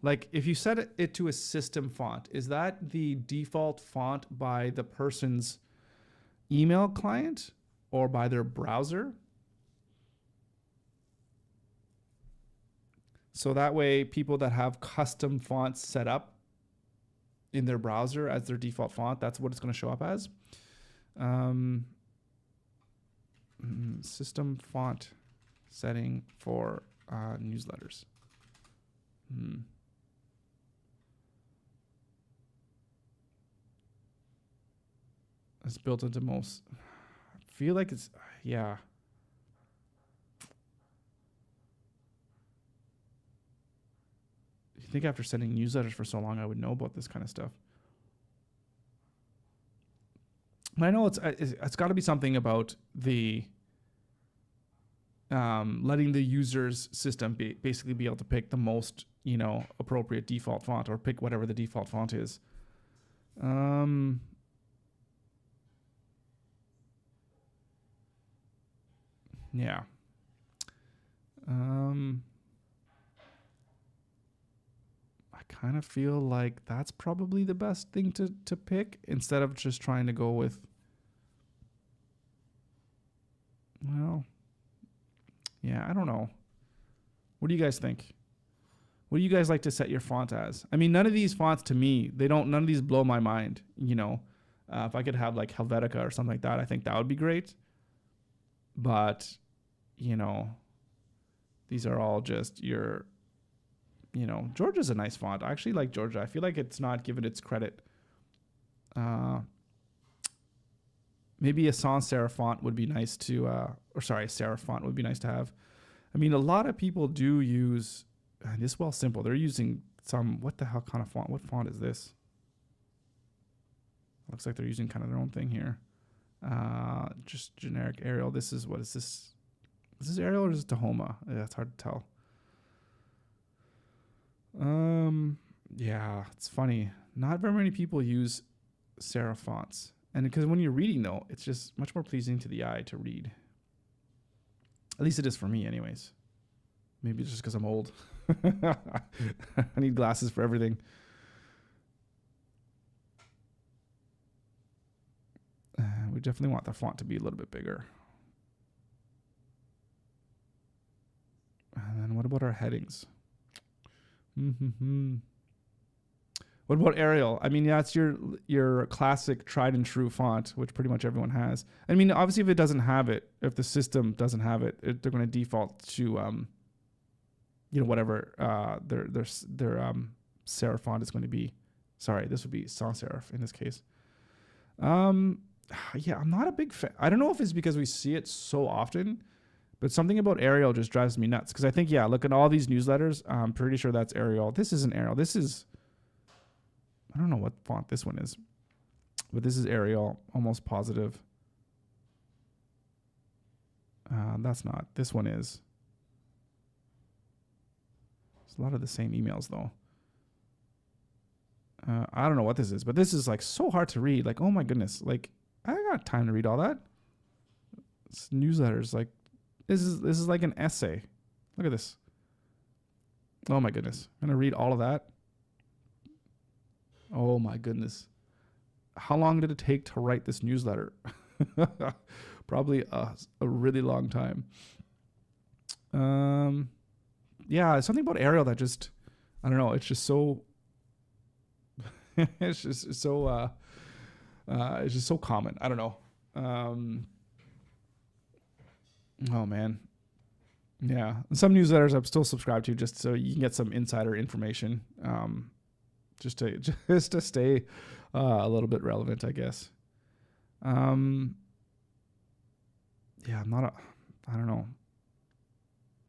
like, if you set it to a system font, is that the default font by the person's email client or by their browser? So that way people that have custom fonts set up in their browser as their default font, that's what it's going to show up as. System font setting for newsletters. It's built into most. I feel like it's, yeah. You think after sending newsletters for so long, I would know about this kind of stuff. I know it's got to be something about the letting the user's system basically be able to pick the most, appropriate default font, or pick whatever the default font is. Yeah. I kind of feel like that's probably the best thing to pick, instead of just trying to go with, well, yeah, I don't know. What do you guys think? What do you guys like to set your font as? I mean, none of these fonts to me, none of these blow my mind, if I could have like Helvetica or something like that, I think that would be great. But, these are all just your, Georgia's a nice font. I actually like Georgia. I feel like it's not given its credit. Maybe a sans serif font would be nice to, a serif font would be nice to have. I mean, a lot of people do use, this well simple. They're using some, what the hell kind of font? What font is this? Looks like they're using kind of their own thing here. Just generic Arial. This is, what is this? Is this Arial or is this Tahoma? Yeah, it's hard to tell. Yeah, it's funny. Not very many people use serif fonts. And because when you're reading, though, it's just much more pleasing to the eye to read. At least it is for me, anyways. Maybe it's just because I'm old. I need glasses for everything. We definitely want the font to be a little bit bigger. And then what about our headings? What about Arial? I mean, that's your classic tried and true font, which pretty much everyone has. I mean, obviously, if it doesn't have it, if the system doesn't have it, they're going to default to, whatever their serif font is going to be. Sorry, this would be sans serif in this case. Yeah, I'm not a big fan. I don't know if it's because we see it so often, but something about Arial just drives me nuts. Because I think, look at all these newsletters. I'm pretty sure that's Arial. This isn't Arial. This is, I don't know what font this one is, but this is Arial, almost positive. That's not. This one is. It's a lot of the same emails, though. I don't know what this is, but this is like so hard to read. Like, oh my goodness. Like, I got time to read all that. It's newsletters. Like, this is like an essay. Look at this. Oh my goodness. I'm going to read all of that. Oh my goodness. How long did it take to write this newsletter? Probably a really long time. Yeah, something about Arial that just, I don't know. It's just so, it's just so common. I don't know. Oh man. Yeah. Some newsletters I'm still subscribed to just so you can get some insider information. Just to stay a little bit relevant, I guess. Yeah, I'm not a, I don't know.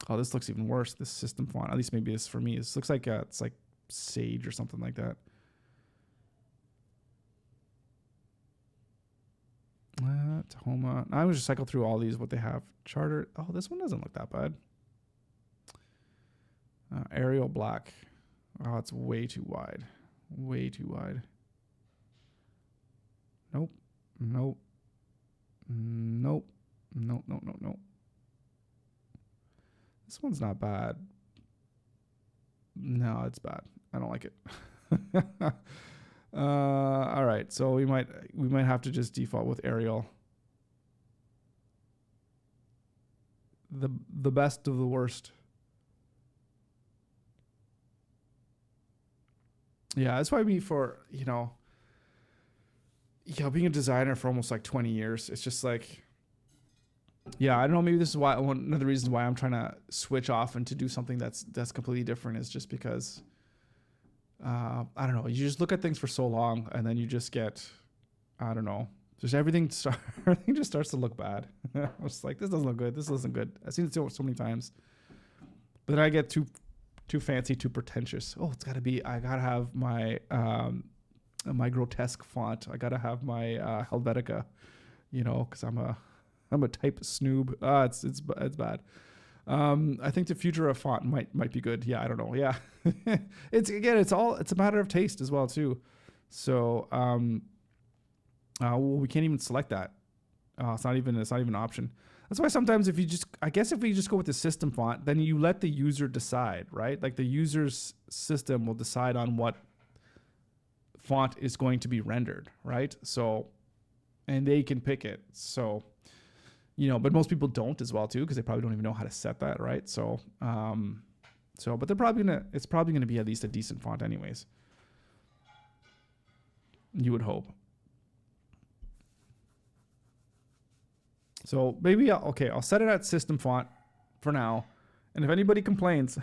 Oh, this looks even worse. This system font, at least maybe this for me. This looks like it's like Sage or something like that. Tahoma. I was just cycle through all these, what they have. Charter. Oh, this one doesn't look that bad. Arial black. Oh, it's way too wide. Way too wide. Nope. Nope. Nope. Nope. Nope. Nope. Nope. This one's not bad. No, it's bad. I don't like it. All right, so we might have to just default with Arial. The best of the worst. Yeah, that's why being a designer for almost like 20 years, it's just like, yeah, I don't know. Maybe this is why one of the reasons why I'm trying to switch off and to do something that's completely different is just because, I don't know. You just look at things for so long and then you just get, I don't know, just everything just starts to look bad. I was like, this doesn't look good. This isn't good. I've seen it so many times, but then I get too fancy, too pretentious. Oh, I gotta have my my grotesque font. I gotta have my Helvetica, because I'm a type snoob. It's bad. I think the future of font might be good. Yeah, I don't know. Yeah, it's a matter of taste as well too. So we can't even select that. It's not even an option. That's why sometimes if we just go with the system font, then you let the user decide, right? Like the user's system will decide on what font is going to be rendered, right? So, and they can pick it. So, but most people don't as well too, because they probably don't even know how to set that, right? So, but it's probably gonna be at least a decent font anyways. You would hope. So maybe I'll set it at system font for now. And if anybody complains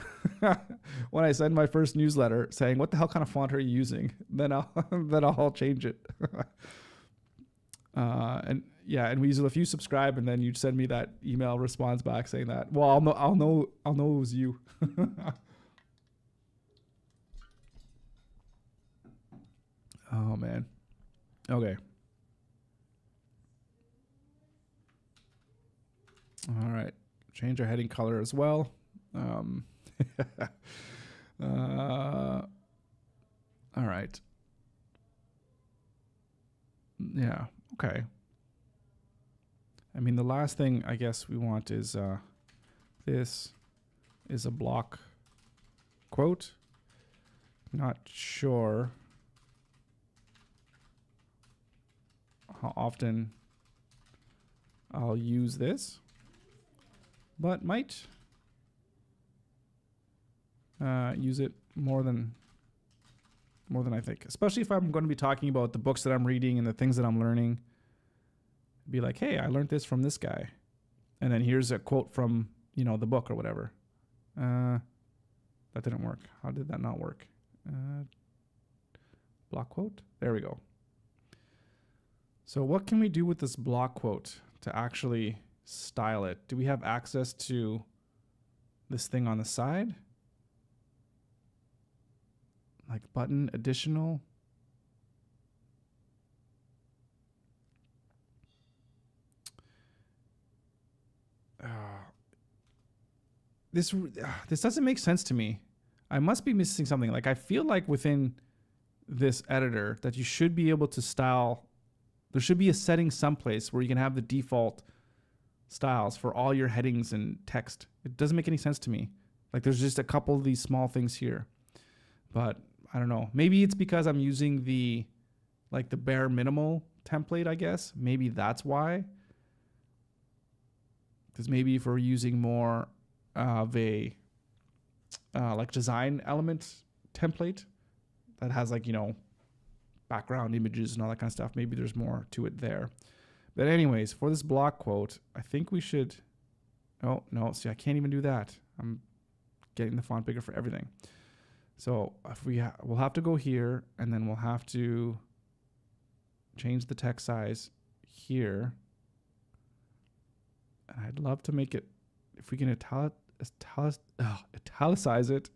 when I send my first newsletter saying, what the hell kind of font are you using? Then I'll change it. And we use it if you subscribe and then you send me that email response back saying that, well, I'll know it was you. Oh man. Okay. All right. Change our heading color as well. All right. Yeah. Okay. I mean, the last thing I guess we want is this is a block quote. Not sure how often I'll use this, but might use it more than I think, especially if I'm going to be talking about the books that I'm reading and the things that I'm learning. Be like, hey, I learned this from this guy, and then here's a quote from the book or whatever. That didn't work. How did that not work? Block quote. There we go. So what can we do with this block quote to actually style it? Do we have access to this thing on the side? Like button additional? This doesn't make sense to me. I must be missing something. Like I feel like within this editor that you should be able to style. There should be a setting someplace where you can have the default styles for all your headings and text. It doesn't make any sense to me. Like there's just a couple of these small things here, but I don't know. Maybe it's because I'm using the bare minimal template, I guess. Maybe that's why. Because maybe if we're using more of a design element template that has background images and all that kind of stuff, maybe there's more to it there. But anyways, for this block quote, I think we should, oh no, see, I can't even do that. I'm getting the font bigger for everything. So if we'll have to go here, and then we'll have to change the text size here. And I'd love to make it, if we can italicize it,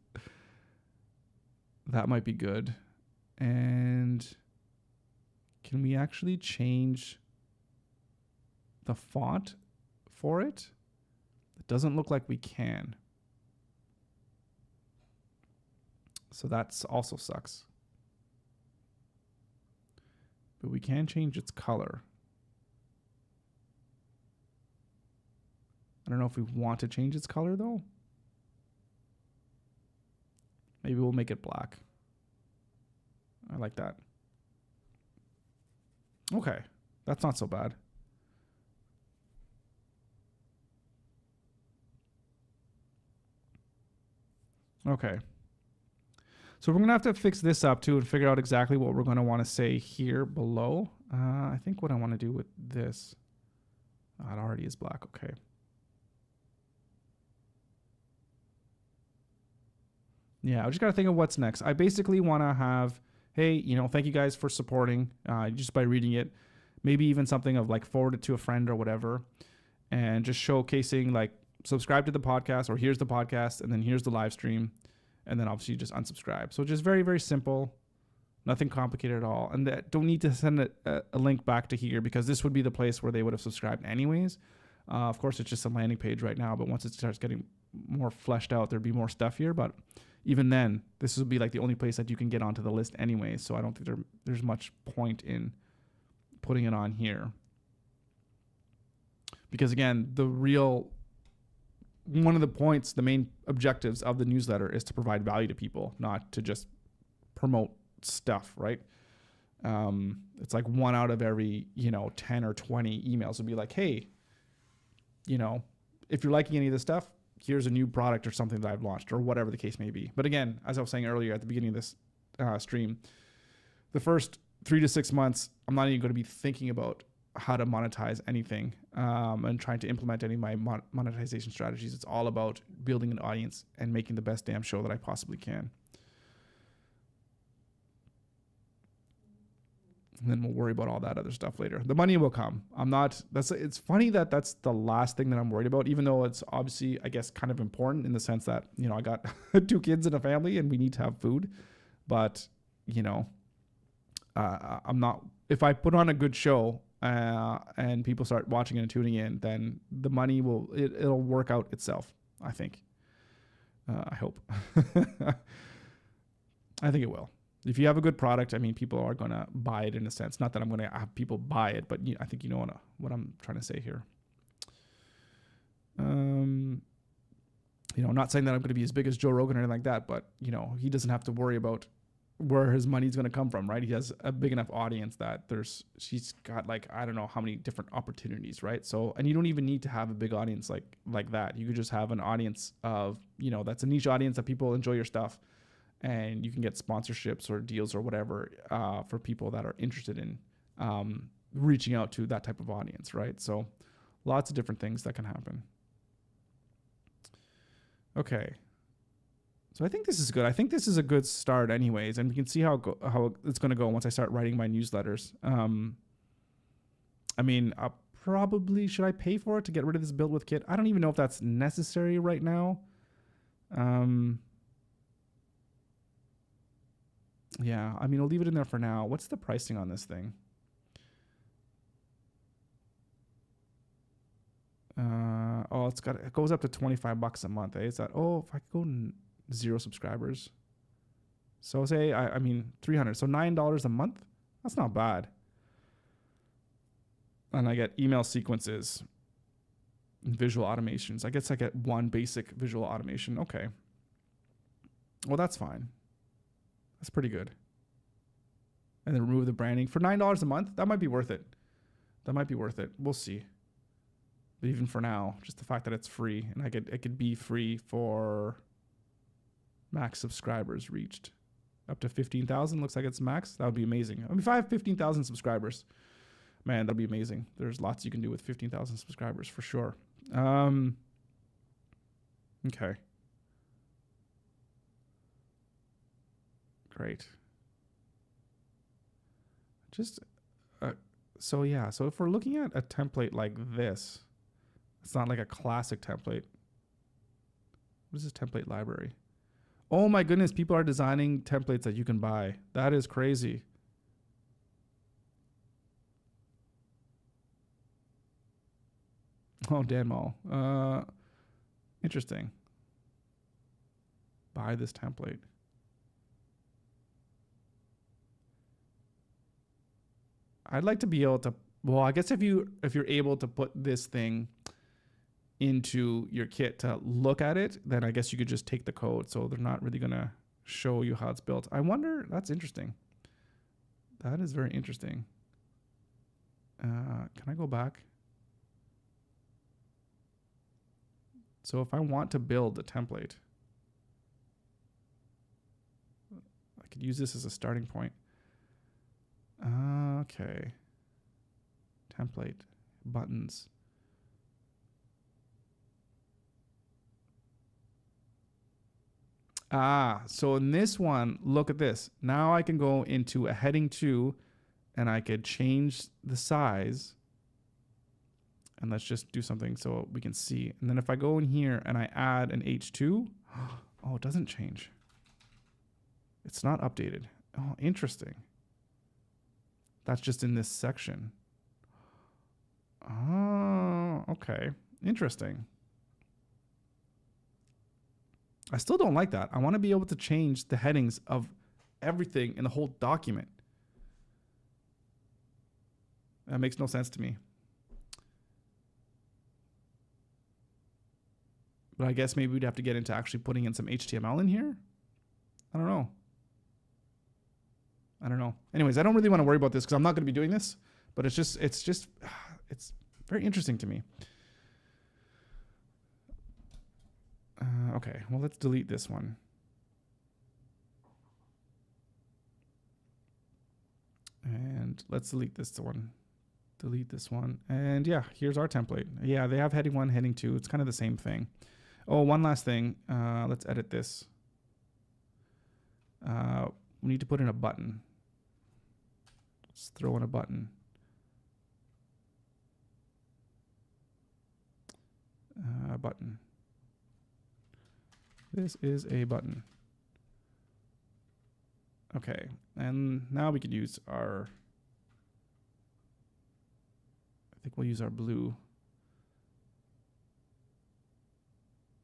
that might be good. And can we actually change the font for it? It doesn't look like we can. So that's also sucks. But we can change its color. I don't know if we want to change its color though. Maybe we'll make it black. I like that. Okay, that's not so bad. Okay. So we're going to have to fix this up too and figure out exactly what we're going to want to say here below. I think what I want to do with this, it already is black. Okay. Yeah, I just got to think of what's next. I basically want to have, hey, you know, thank you guys for supporting just by reading it. Maybe even something of like forward it to a friend or whatever. And just showcasing like subscribe to the podcast, or here's the podcast and then here's the live stream. And then obviously just unsubscribe. So just very, very simple, nothing complicated at all. And that don't need to send a link back to here, because this would be the place where they would have subscribed anyways. Of course, it's just a landing page right now, but once it starts getting more fleshed out, there'd be more stuff here. But even then, this would be like the only place that you can get onto the list anyways. So I don't think there's much point in putting it on here. Because again, one of the points, the main objectives of the newsletter is to provide value to people, not to just promote stuff, right? It's like 1 out of every, 10 or 20 emails would be like, hey, if you're liking any of this stuff, here's a new product or something that I've launched, or whatever the case may be. But again, as I was saying earlier at the beginning of this stream, the first 3 to 6 months, I'm not even going to be thinking about how to monetize anything and trying to implement any of my monetization strategies. It's all about building an audience and making the best damn show that I possibly can. And then we'll worry about all that other stuff later. The money will come. It's funny that that's the last thing that I'm worried about, even though it's obviously, I guess, kind of important in the sense that, I got 2 kids and a family and we need to have food. But, I'm not, if I put on a good show, and people start watching and tuning in, then the money it'll work out itself, I think. I hope. I think it will. If you have a good product, I mean, people are going to buy it in a sense. Not that I'm going to have people buy it, but I think you know what I'm trying to say here. Not saying that I'm going to be as big as Joe Rogan or anything like that, but, he doesn't have to worry about where his money's going to come from, right? He has a big enough audience that she's got like, I don't know how many different opportunities, right? So, and you don't even need to have a big audience like that. You could just have an audience of, that's a niche audience that people enjoy your stuff, and you can get sponsorships or deals or whatever for people that are interested in reaching out to that type of audience, right? So lots of different things that can happen. Okay. So I think this is good. I think this is a good start anyways, and we can see how it's going to go once I start writing my newsletters. I mean, should I pay for it to get rid of this Build with Kit? I don't even know if that's necessary right now. Yeah, I mean, I'll leave it in there for now. What's the pricing on this thing? It goes up to $25 a month. Is that, if I go 0 subscribers. So say, I mean, 300. So $9 a month. That's not bad. And I get email sequences, visual automations. I guess I get 1 basic visual automation. Okay. Well, that's fine. That's pretty good. And then remove the branding for $9 a month. That might be worth it. We'll see. But even for now, just the fact that it's free, and it could be free for max subscribers reached up to 15,000. Looks like it's max. That would be amazing. I mean, if I have 15,000 subscribers, man, that'd be amazing. There's lots you can do with 15,000 subscribers for sure. Okay. Great. So if we're looking at a template like this, It's not like a classic template. What is this template library? Oh my goodness, people are designing templates that you can buy. That is crazy. Oh, Dan Mall. Interesting. Buy this template. I'd like to be able to, well, I guess if you're able to put this thing into your kit to look at it, then I guess you could just take the code. So they're not really going to show you how it's built. I wonder, that's interesting. That is very interesting. Can I go back? So if I want to build a template, I could use this as a starting point. Okay. Template, buttons. So in this one, look at this. Now I can go into a heading 2 and I could change the size. And let's just do something so we can see. And then if I go in here and I add an H2, oh, it doesn't change. It's not updated. Oh, interesting. That's just in this section. Oh, okay. Interesting. I still don't like that. I want to be able to change the headings of everything in the whole document. That makes no sense to me. But I guess maybe we'd have to get into actually putting in some HTML in here. I don't know. Anyways, I don't really want to worry about this because I'm not going to be doing this, but it's very interesting to me. Okay, well, let's delete this one. And let's delete this one. Delete this one. And yeah, here's our template. Yeah, they have heading 1, heading 2. It's kind of the same thing. Oh, one last thing. Let's edit this. We need to put in a button. Let's throw in a button. Button. This is a button. Okay, and now we could use our, I think we'll use our blue.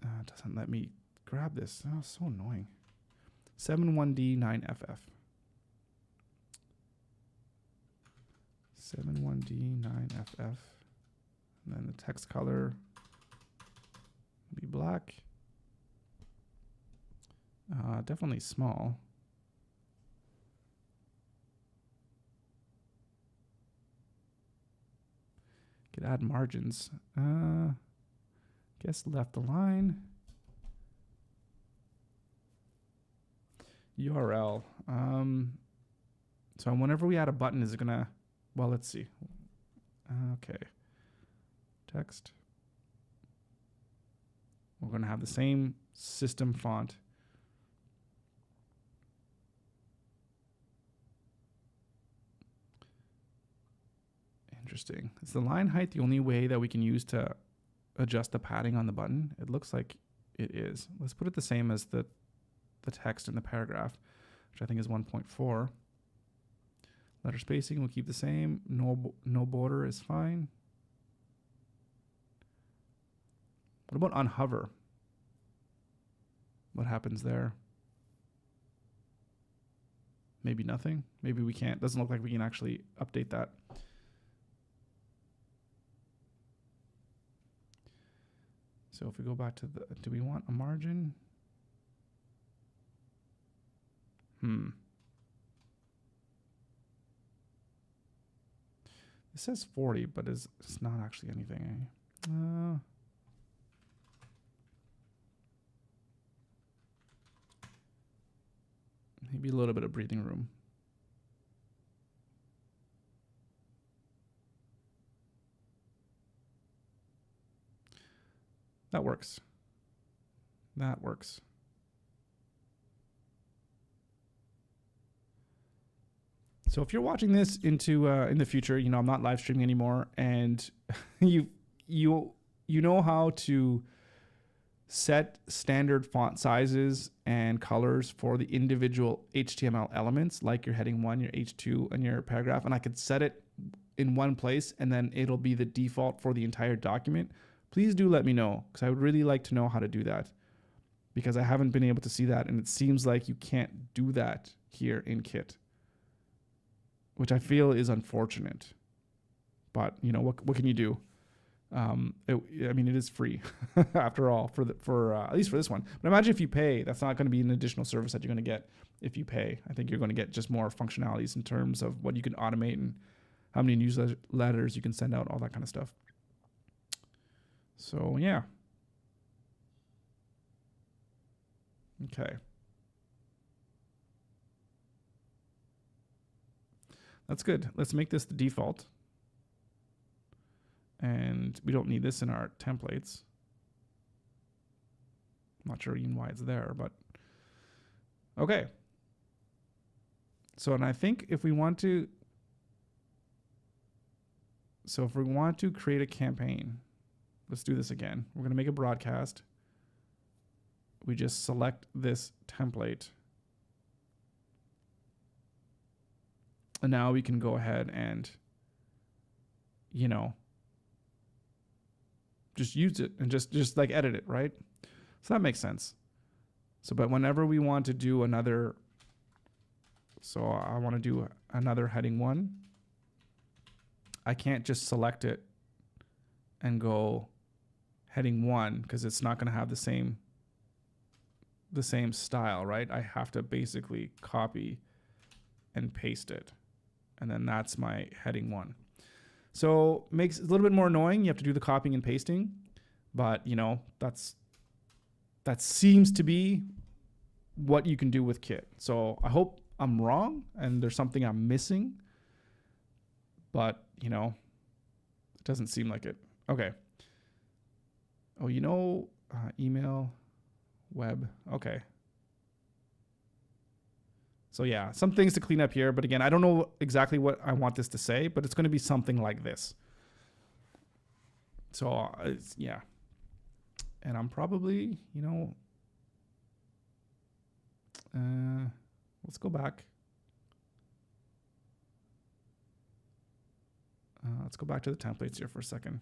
It doesn't let me grab this. Oh, so annoying. 71D9FF. 71D9FF. And then the text color will be black. Definitely small. Could add margins. Guess left align. URL. So whenever we add a button, is it gonna, well, let's see. Okay. Text. We're gonna have the same system font. Interesting. Is the line height the only way that we can use to adjust the padding on the button? It looks like it is. Let's put it the same as the text in the paragraph, which I think is 1.4. Letter spacing we'll keep the same. No border is fine. What about on hover? What happens there? Maybe nothing. Maybe we can't. Doesn't look like we can actually update that. So if we go back to the, do we want a margin? It says 40, but it's not actually anything. Maybe a little bit of breathing room. That works. That works. So if you're watching this into in the future, you know, I'm not live streaming anymore, and you you know how to set standard font sizes and colors for the individual HTML elements, like your heading 1, your H2, and your paragraph, and I could set it in one place and then it'll be the default for the entire document. Please do let me know, because I would really like to know how to do that, because I haven't been able to see that, and it seems like you can't do that here in Kit, which I feel is unfortunate. But you know, what can you do? It is free after all for at least for this one. But imagine if you pay, that's not going to be an additional service that you're going to get if you pay. I think you're going to get just more functionalities in terms of what you can automate and how many newsletters you can send out, all that kind of stuff. So yeah. Okay. That's good. Let's make this the default. And we don't need this in our templates. Not sure even why it's there, but okay. So, and I think if we want to create a campaign, let's do this again. We're going to make a broadcast. We just select this template. And now we can go ahead and, you know, just use it and just like edit it, right? So that makes sense. So, but whenever we want to do another, so I want to do another heading 1, I can't just select it and go heading 1, because it's not going to have the same style, right? I have to basically copy and paste it. And then that's my heading 1. So makes it a little bit more annoying. You have to do the copying and pasting, but you know, that seems to be what you can do with Kit. So I hope I'm wrong and there's something I'm missing, but you know, it doesn't seem like it. Okay. Oh, you know, email, web. Okay. So yeah, some things to clean up here. But again, I don't know exactly what I want this to say, but it's going to be something like this. So yeah. And I'm probably, you know, let's go back. Let's go back to the templates here for a second.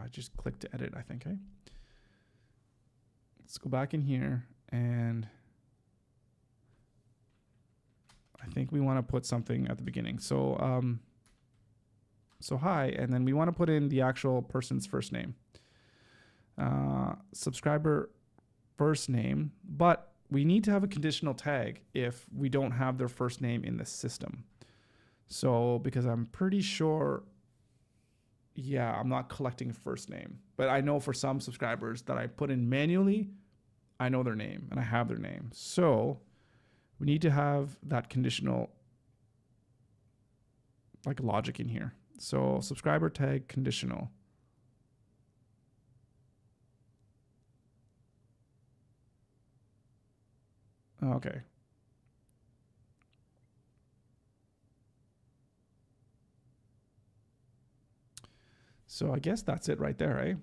I just clicked to edit, I think. Okay. Let's go back in here, and I think we want to put something at the beginning. So, so hi, and then we want to put in the actual person's first name, subscriber first name, but we need to have a conditional tag if we don't have their first name in the system. So, because I'm pretty sure, yeah, I'm not collecting a first name, but I know for some subscribers that I put in manually, I know their name and I have their name. So we need to have that conditional like logic in here. So subscriber tag conditional. Okay. So I guess that's it right there, eh?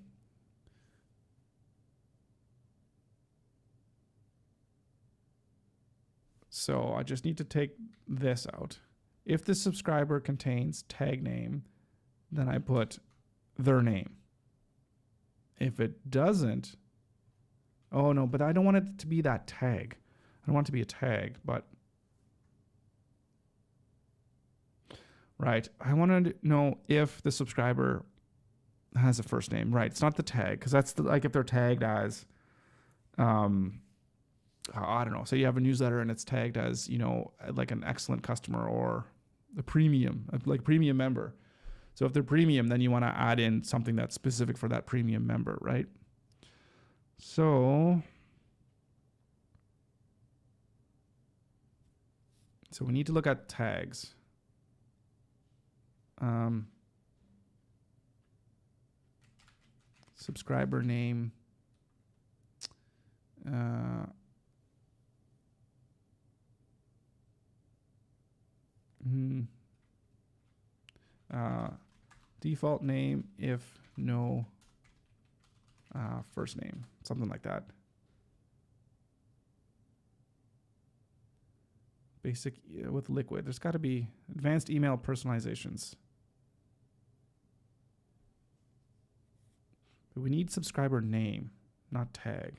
So I just need to take this out. If the subscriber contains tag name, then I put their name. If it doesn't, oh no, but I don't want it to be that tag. I don't want it to be a tag, but right. I want to know if the subscriber has a first name. Right. It's not the tag, because that's like if they're tagged as, I don't know. So you have a newsletter and it's tagged as, you know, like an excellent customer or a premium, like premium member. So if they're premium, then you want to add in something that's specific for that premium member, right? So we need to look at tags. Subscriber name. Default name if no first name, something like that. Basic with liquid. There's got to be advanced email personalizations. But we need subscriber name, not tag.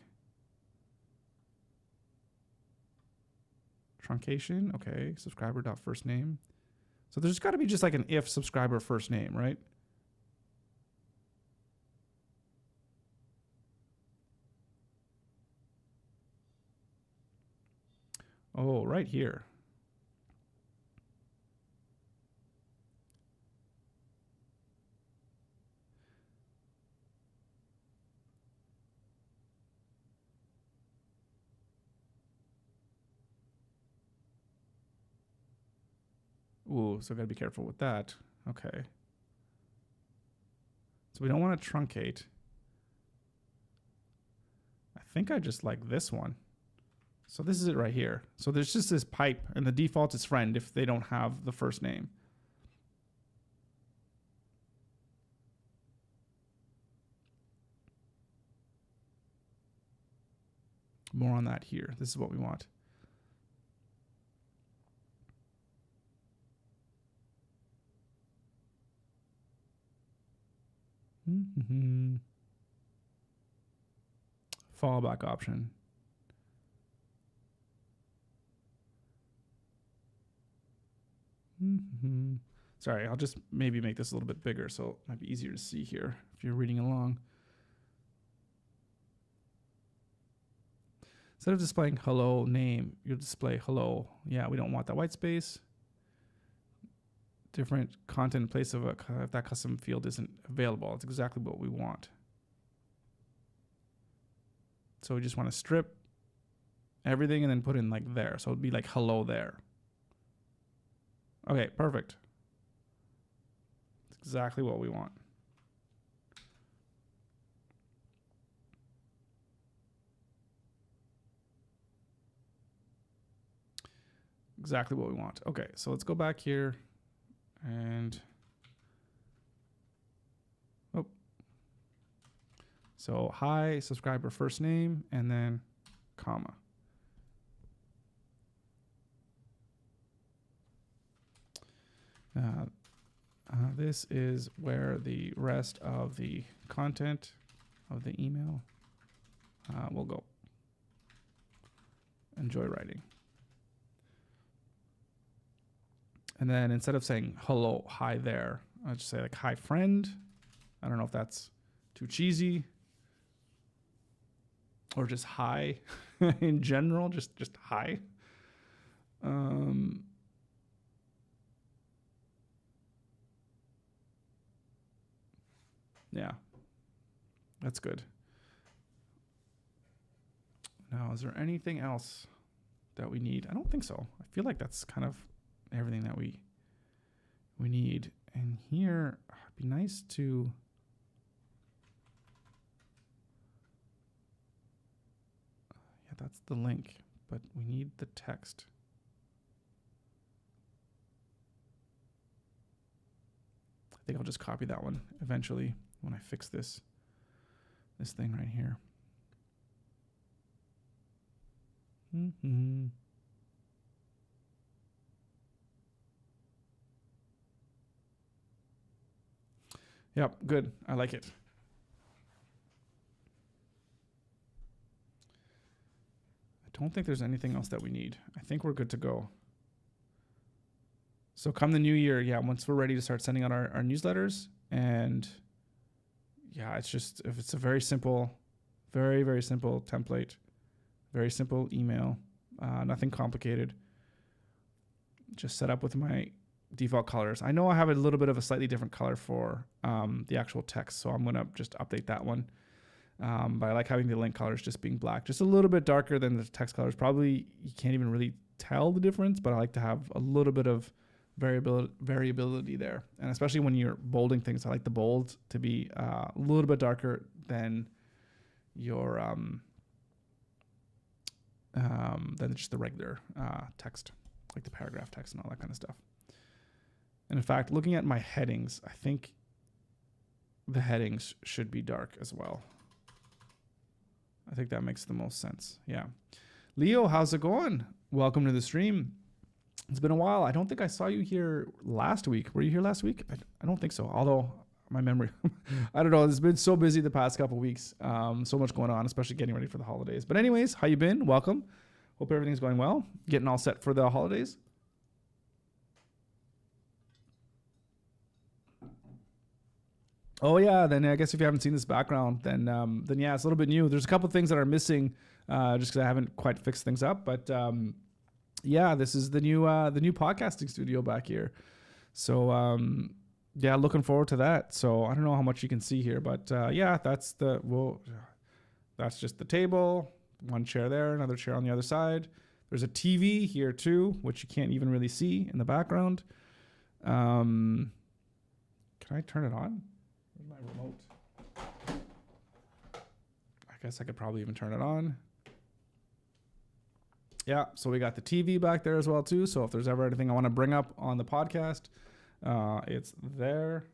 Truncation, okay. Subscriber.first name. So there's got to be just like an if subscriber first name, right? Oh, right here. Ooh, so gotta be careful with that. Okay. So we don't want to truncate. I think I just like this one. So this is it right here. So there's just this pipe, and the default is friend if they don't have the first name. More on that here. This is what we want. Fallback option. Sorry, I'll just maybe make this a little bit bigger so it might be easier to see here if you're reading along. Instead of displaying hello name, you'll display hello. Yeah, we don't want that white space. Different content in place of if that custom field isn't available. It's exactly what we want. So we just want to strip everything and then put in like there. So it'd be like hello there. Okay, perfect. It's exactly what we want. Exactly what we want. Okay, so let's go back here and so hi, subscriber first name, and then comma. This is where the rest of the content of the email will go. Enjoy writing. And then instead of saying hello, hi there, I'll just say like hi friend. I don't know if that's too cheesy. Or just hi in general, just hi. Yeah, that's good. Now, is there anything else that we need? I don't think so. I feel like that's kind of everything that we need. And here, it'd be nice to that's the link, but we need the text. I think I'll just copy that one eventually when I fix this thing right here. Yep, good. I like it. I don't think there's anything else that we need. I think we're good to go. So come the new year, yeah, once we're ready to start sending out our newsletters, and yeah, it's just, if it's a very simple, very, very simple template, very simple email, nothing complicated, just set up with my default colors. I know I have a little bit of a slightly different color for the actual text, so I'm going to just update that one. But I like having the link colors just being black, just a little bit darker than the text colors. Probably you can't even really tell the difference, but I like to have a little bit of variability there. And especially when you're bolding things, I like the bold to be a little bit darker than your than just the regular text, like the paragraph text and all that kind of stuff. And in fact, looking at my headings, I think the headings should be dark as well. I think that makes the most sense. Yeah. Leo, how's it going? Welcome to the stream. It's been a while. I don't think I saw you here last week. Were you here last week? I don't think so. Although my memory, I don't know. It's been so busy the past couple of weeks. So much going on, especially getting ready for the holidays. But anyways, how you been? Welcome. Hope everything's going well. Getting all set for the holidays. Oh yeah, then I guess if you haven't seen this background, then yeah, it's a little bit new. There's a couple of things that are missing, just because I haven't quite fixed things up. But yeah, this is the new podcasting studio back here. So yeah, looking forward to that. So I don't know how much you can see here, but yeah, that's just the table. One chair there, another chair on the other side. There's a TV here too, which you can't even really see in the background. Can I turn it on? Where's my remote? I guess I could probably even turn it on. Yeah, so we got the TV back there as well too. So if there's ever anything I want to bring up on the podcast, it's there.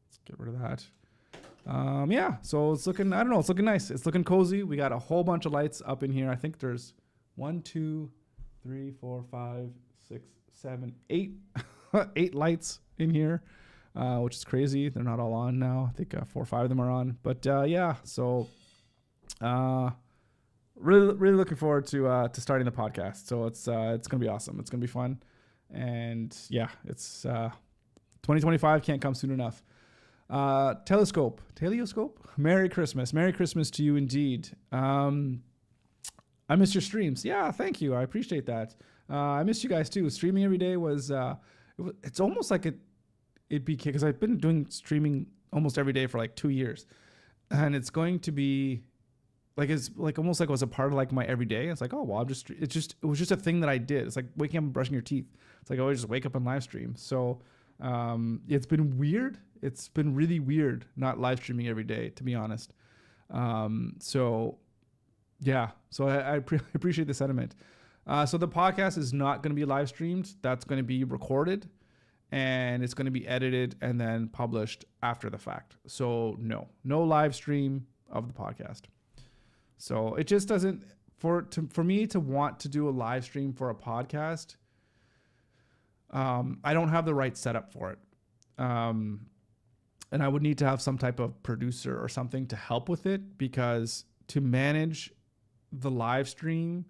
Let's get rid of that. Yeah, so it's looking, I don't know, it's looking nice. It's looking cozy. We got a whole bunch of lights up in here. I think there's 1, 2, 3, 4, 5, 6, 7, 8, 8 lights in here, which is crazy. They're not all on now. I think 4 or 5 of them are on. But yeah, so really looking forward to starting the podcast. So it's gonna be awesome. It's gonna be fun, and yeah, it's 2025 can't come soon enough. Telescope. Merry Christmas to you indeed. I missed your streams. Yeah, thank you. I appreciate that. I missed you guys too. Streaming every day was it's almost like it became, because I've been doing streaming almost every day for like 2 years, and it's going to be like, it's like almost like it was a part of like my everyday. It's like, oh well, it was just a thing that I did. It's like waking up and brushing your teeth. It's like I always just wake up and live stream. So it's been weird. It's been really weird not live streaming every day, to be honest. So yeah, so I appreciate the sentiment. So the podcast is not going to be live streamed. That's going to be recorded, and it's going to be edited and then published after the fact. So no live stream of the podcast. So it just doesn't, for me to want to do a live stream for a podcast, I don't have the right setup for it. And I would need to have some type of producer or something to help with it, because to manage the live stream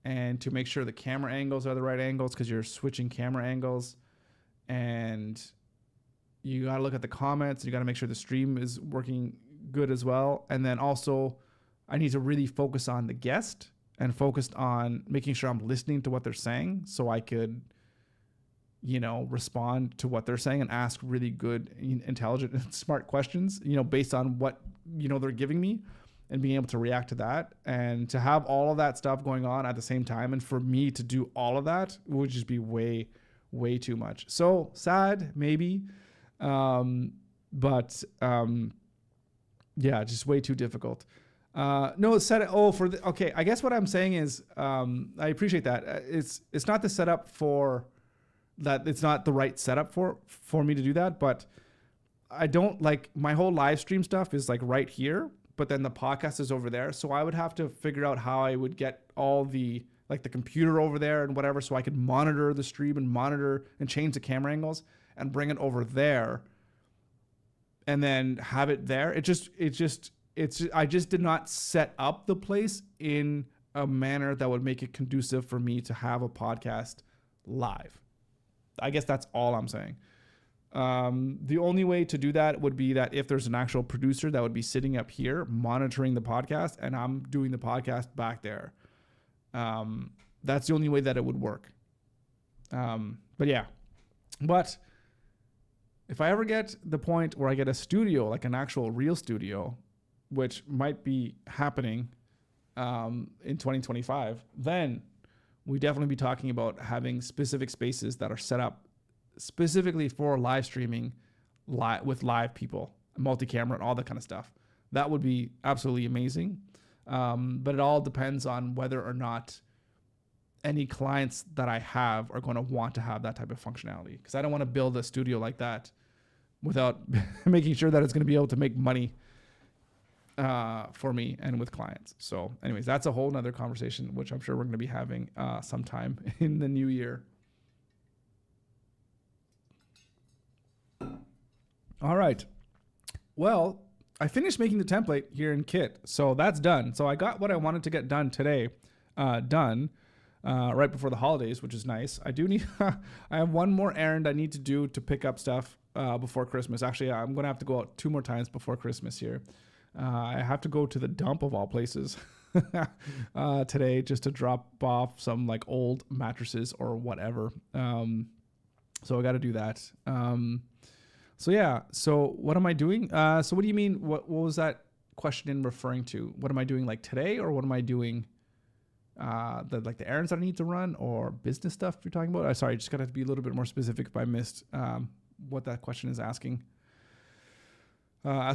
and to make sure the camera angles are the right angles, because you're switching camera angles, and you got to look at the comments, and you got to make sure the stream is working good as well. And then also I need to really focus on the guest and focused on making sure I'm listening to what they're saying, so I could, respond to what they're saying and ask really good, intelligent, and smart questions, based on what, they're giving me, and being able to react to that, and to have all of that stuff going on at the same time. And for me to do all of that would just be way, way too much. So sad, maybe. But yeah, just way too difficult. No, okay. I guess what I'm saying is, I appreciate that. It's not the setup for that. It's not the right setup for me to do that, but I don't like, my whole live stream stuff is like right here, but then the podcast is over there. So I would have to figure out how I would get all the, like the computer over there and whatever, so I could monitor the stream and monitor and change the camera angles and bring it over there and then have it there. I just did not set up the place in a manner that would make it conducive for me to have a podcast live. I guess that's all I'm saying. The only way to do that would be that if there's an actual producer that would be sitting up here monitoring the podcast, and I'm doing the podcast back there. That's the only way that it would work. But yeah, but if I ever get the point where I get a studio, like an actual real studio, which might be happening in 2025, then we definitely be talking about having specific spaces that are set up specifically for live streaming, with live people, multi-camera, and all that kind of stuff. That would be absolutely amazing. But it all depends on whether or not any clients that I have are going to want to have that type of functionality, because I don't want to build a studio like that without making sure that it's going to be able to make money for me and with clients. So anyways, that's a whole nother conversation, which I'm sure we're going to be having sometime in the new year. All right. Well, I finished making the template here in Kit. So that's done. So I got what I wanted to get done today, right before the holidays, which is nice. I do need, I have one more errand I need to do to pick up stuff before Christmas. Actually, I'm going to have to go out 2 more times before Christmas here. I have to go to the dump of all places today just to drop off some like old mattresses or whatever. So I got to do that. So yeah. So what am I doing? So what do you mean? What was that question in referring to? What am I doing like today, or what am I doing? The errands that I need to run, or business stuff you're talking about? Sorry, I just gotta be a little bit more specific if I missed what that question is asking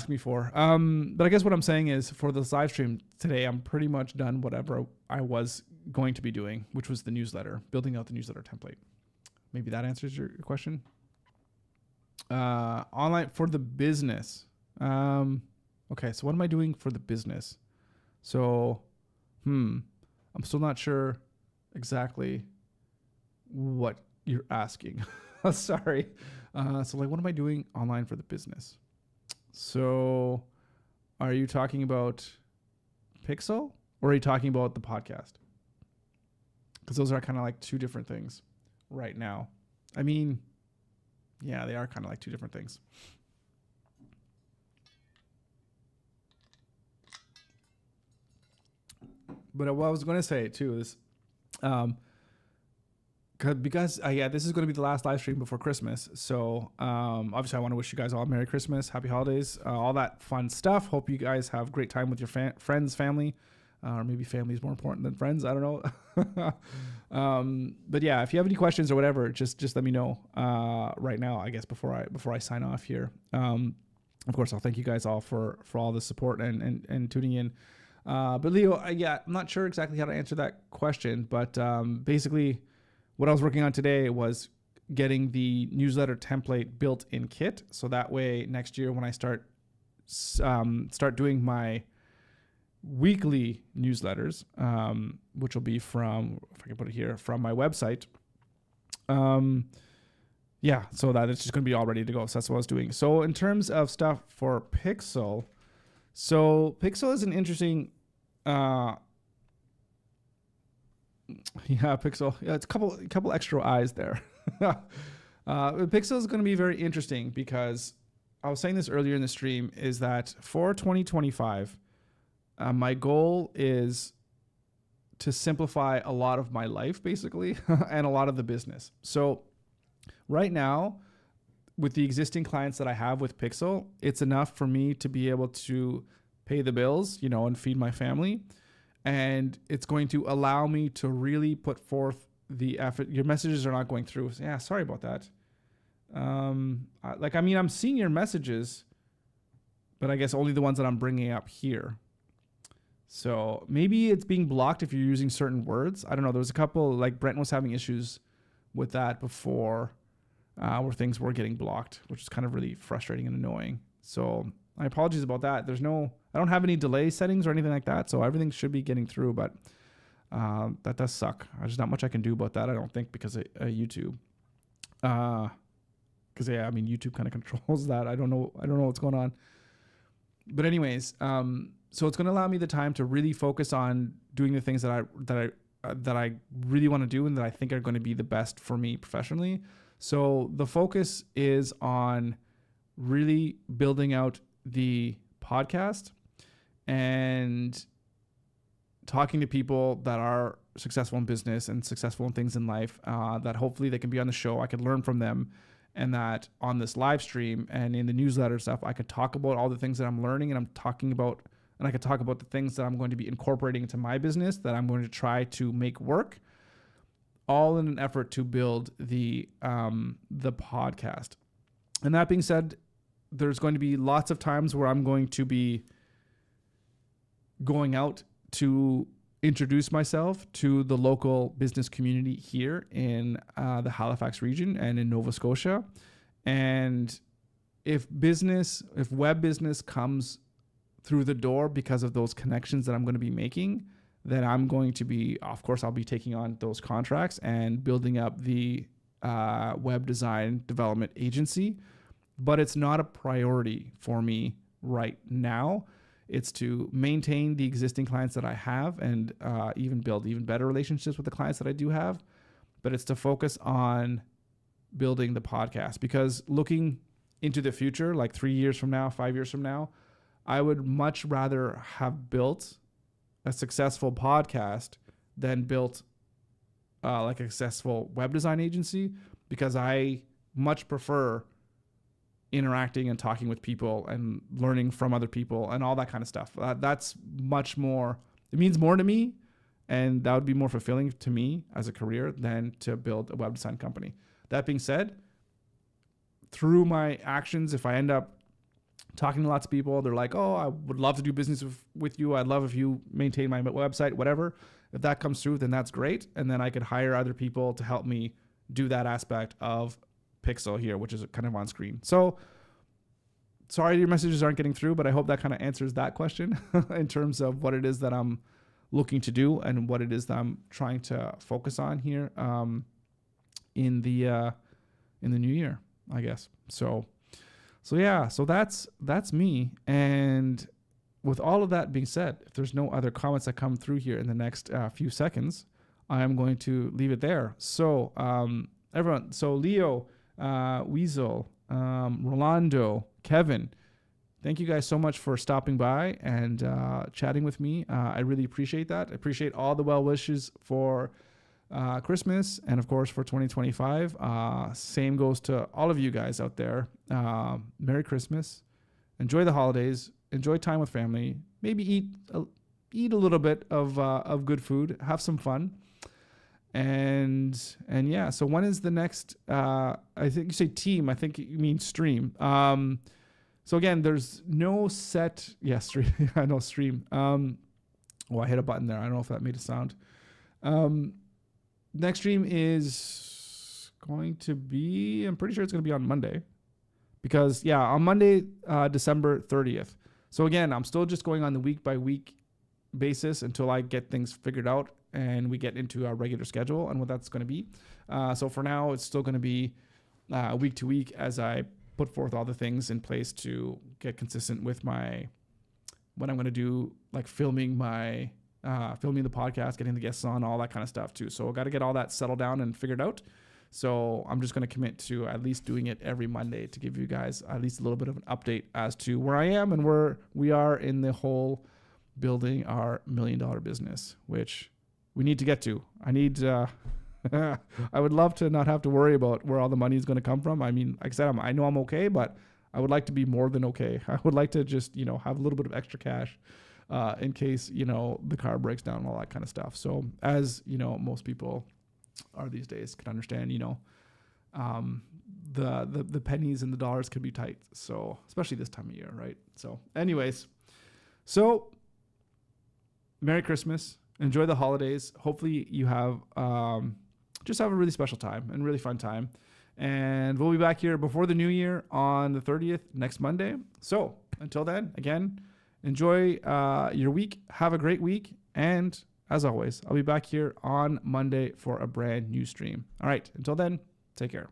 me for. But I guess what I'm saying is for this live stream today, I'm pretty much done whatever I was going to be doing, which was the newsletter, building out the newsletter template. Maybe that answers your question. Online for the business. Okay, so what am I doing for the business? So, I'm still not sure exactly what you're asking. Sorry. So like, what am I doing online for the business? So are you talking about Pixel, or are you talking about the podcast? Because those are kind of like 2 different things right now. I mean, yeah, they are kind of like 2 different things. But what I was going to say too is, because this is going to be the last live stream before Christmas. So obviously I want to wish you guys all Merry Christmas, Happy Holidays, all that fun stuff. Hope you guys have a great time with your friends, family, or maybe family is more important than friends. I don't know. But yeah, if you have any questions or whatever, just let me know right now, I guess, before I sign off here. Of course, I'll thank you guys all for all the support and tuning in. But Leo, I'm not sure exactly how to answer that question, but basically what I was working on today was getting the newsletter template built in Kit. So that way next year when I start doing my weekly newsletters, which will be from, if I can put it here, from my website. So that it's just going to be all ready to go. So that's what I was doing. So in terms of stuff for Pixel, so Pixel is an interesting, Pixel. Yeah, it's a couple extra eyes there. Pixel is going to be very interesting because I was saying this earlier in the stream, is that for 2025, my goal is to simplify a lot of my life, basically, and a lot of the business. So right now, with the existing clients that I have with Pixel, it's enough for me to be able to pay the bills, and feed my family. And it's going to allow me to really put forth the effort. Your messages are not going through. Yeah, sorry about that. I'm seeing your messages, but I guess only the ones that I'm bringing up here. So maybe it's being blocked if you're using certain words. I don't know. There was a couple, like Brent was having issues with that before, where things were getting blocked, which is kind of really frustrating and annoying. So my apologies about that. I don't have any delay settings or anything like that, so everything should be getting through, but that does suck. There's not much I can do about that, I don't think, because of YouTube. Because YouTube kind of controls that. I don't know what's going on. But anyways, so it's going to allow me the time to really focus on doing the things that I really want to do and that I think are going to be the best for me professionally. So the focus is on really building out the podcast and talking to people that are successful in business and successful in things in life, that hopefully they can be on the show. I could learn from them, and that on this live stream and in the newsletter stuff, I could talk about all the things that I'm learning and I could talk about the things that I'm going to be incorporating into my business that I'm going to try to make work, all in an effort to build the podcast. And that being said, there's going to be lots of times where I'm going to be going out to introduce myself to the local business community here in the Halifax region and in Nova Scotia. And if web business comes through the door because of those connections that I'm going to be making, then I'm going to be, of course, I'll be taking on those contracts and building up the web design development agency. But it's not a priority for me right now. It's to maintain the existing clients that I have and even build even better relationships with the clients that I do have. But it's to focus on building the podcast, because looking into the future, like 3 years from now, 5 years from now, I would much rather have built a successful podcast than built like a successful web design agency, because I much prefer interacting and talking with people and learning from other people and all that kind of stuff. That's much more, it means more to me, and that would be more fulfilling to me as a career than to build a web design company. That being said, through my actions, if I end up talking to lots of people, they're like, oh, I would love to do business with you. I'd love if you maintain my website, whatever. If that comes through, then that's great. And then I could hire other people to help me do that aspect of Pixel here, which is kind of on screen. So sorry your messages aren't getting through, but I hope that kind of answers that question in terms of what it is that I'm looking to do and what it is that I'm trying to focus on here in the new year, I guess. So yeah, so that's me. And with all of that being said, if there's no other comments that come through here in the next few seconds, I am going to leave it there. So everyone, so Leo, Weasel, Rolando, Kevin, thank you guys so much for stopping by and chatting with me. I really appreciate that. I appreciate all the well wishes for Christmas and of course for 2025. Same goes to all of you guys out there. Merry Christmas. Enjoy the holidays. Enjoy time with family. Maybe eat a little bit of good food. Have some fun. And yeah, so when is the next, I think you say team, I think you mean stream. So again, there's no set, stream. I know stream. I hit a button there. I don't know if that made a sound. Next stream is going to be, I'm pretty sure it's going to be on Monday, because on Monday, December 30th. So again, I'm still just going on the week by week basis until I get things figured out and we get into our regular schedule and what that's going to be. So for now, it's still going to be week to week as I put forth all the things in place to get consistent with what I'm going to do, like filming the podcast, getting the guests on, all that kind of stuff too. So I got to get all that settled down and figured out. So I'm just going to commit to at least doing it every Monday to give you guys at least a little bit of an update as to where I am and where we are in the whole building our $1 million business, which we need to get to. I would love to not have to worry about where all the money is going to come from. I mean, like I said, I know I'm okay, but I would like to be more than okay. I would like to just, have a little bit of extra cash in case, the car breaks down and all that kind of stuff. So as, most people are these days can understand, the pennies and the dollars can be tight. So especially this time of year, right? So anyways, Merry Christmas. Enjoy the holidays. Hopefully you have just have a really special time and really fun time. And we'll be back here before the new year on the 30th next Monday. So until then, again, enjoy your week. Have a great week. And as always, I'll be back here on Monday for a brand new stream. All right. Until then, take care.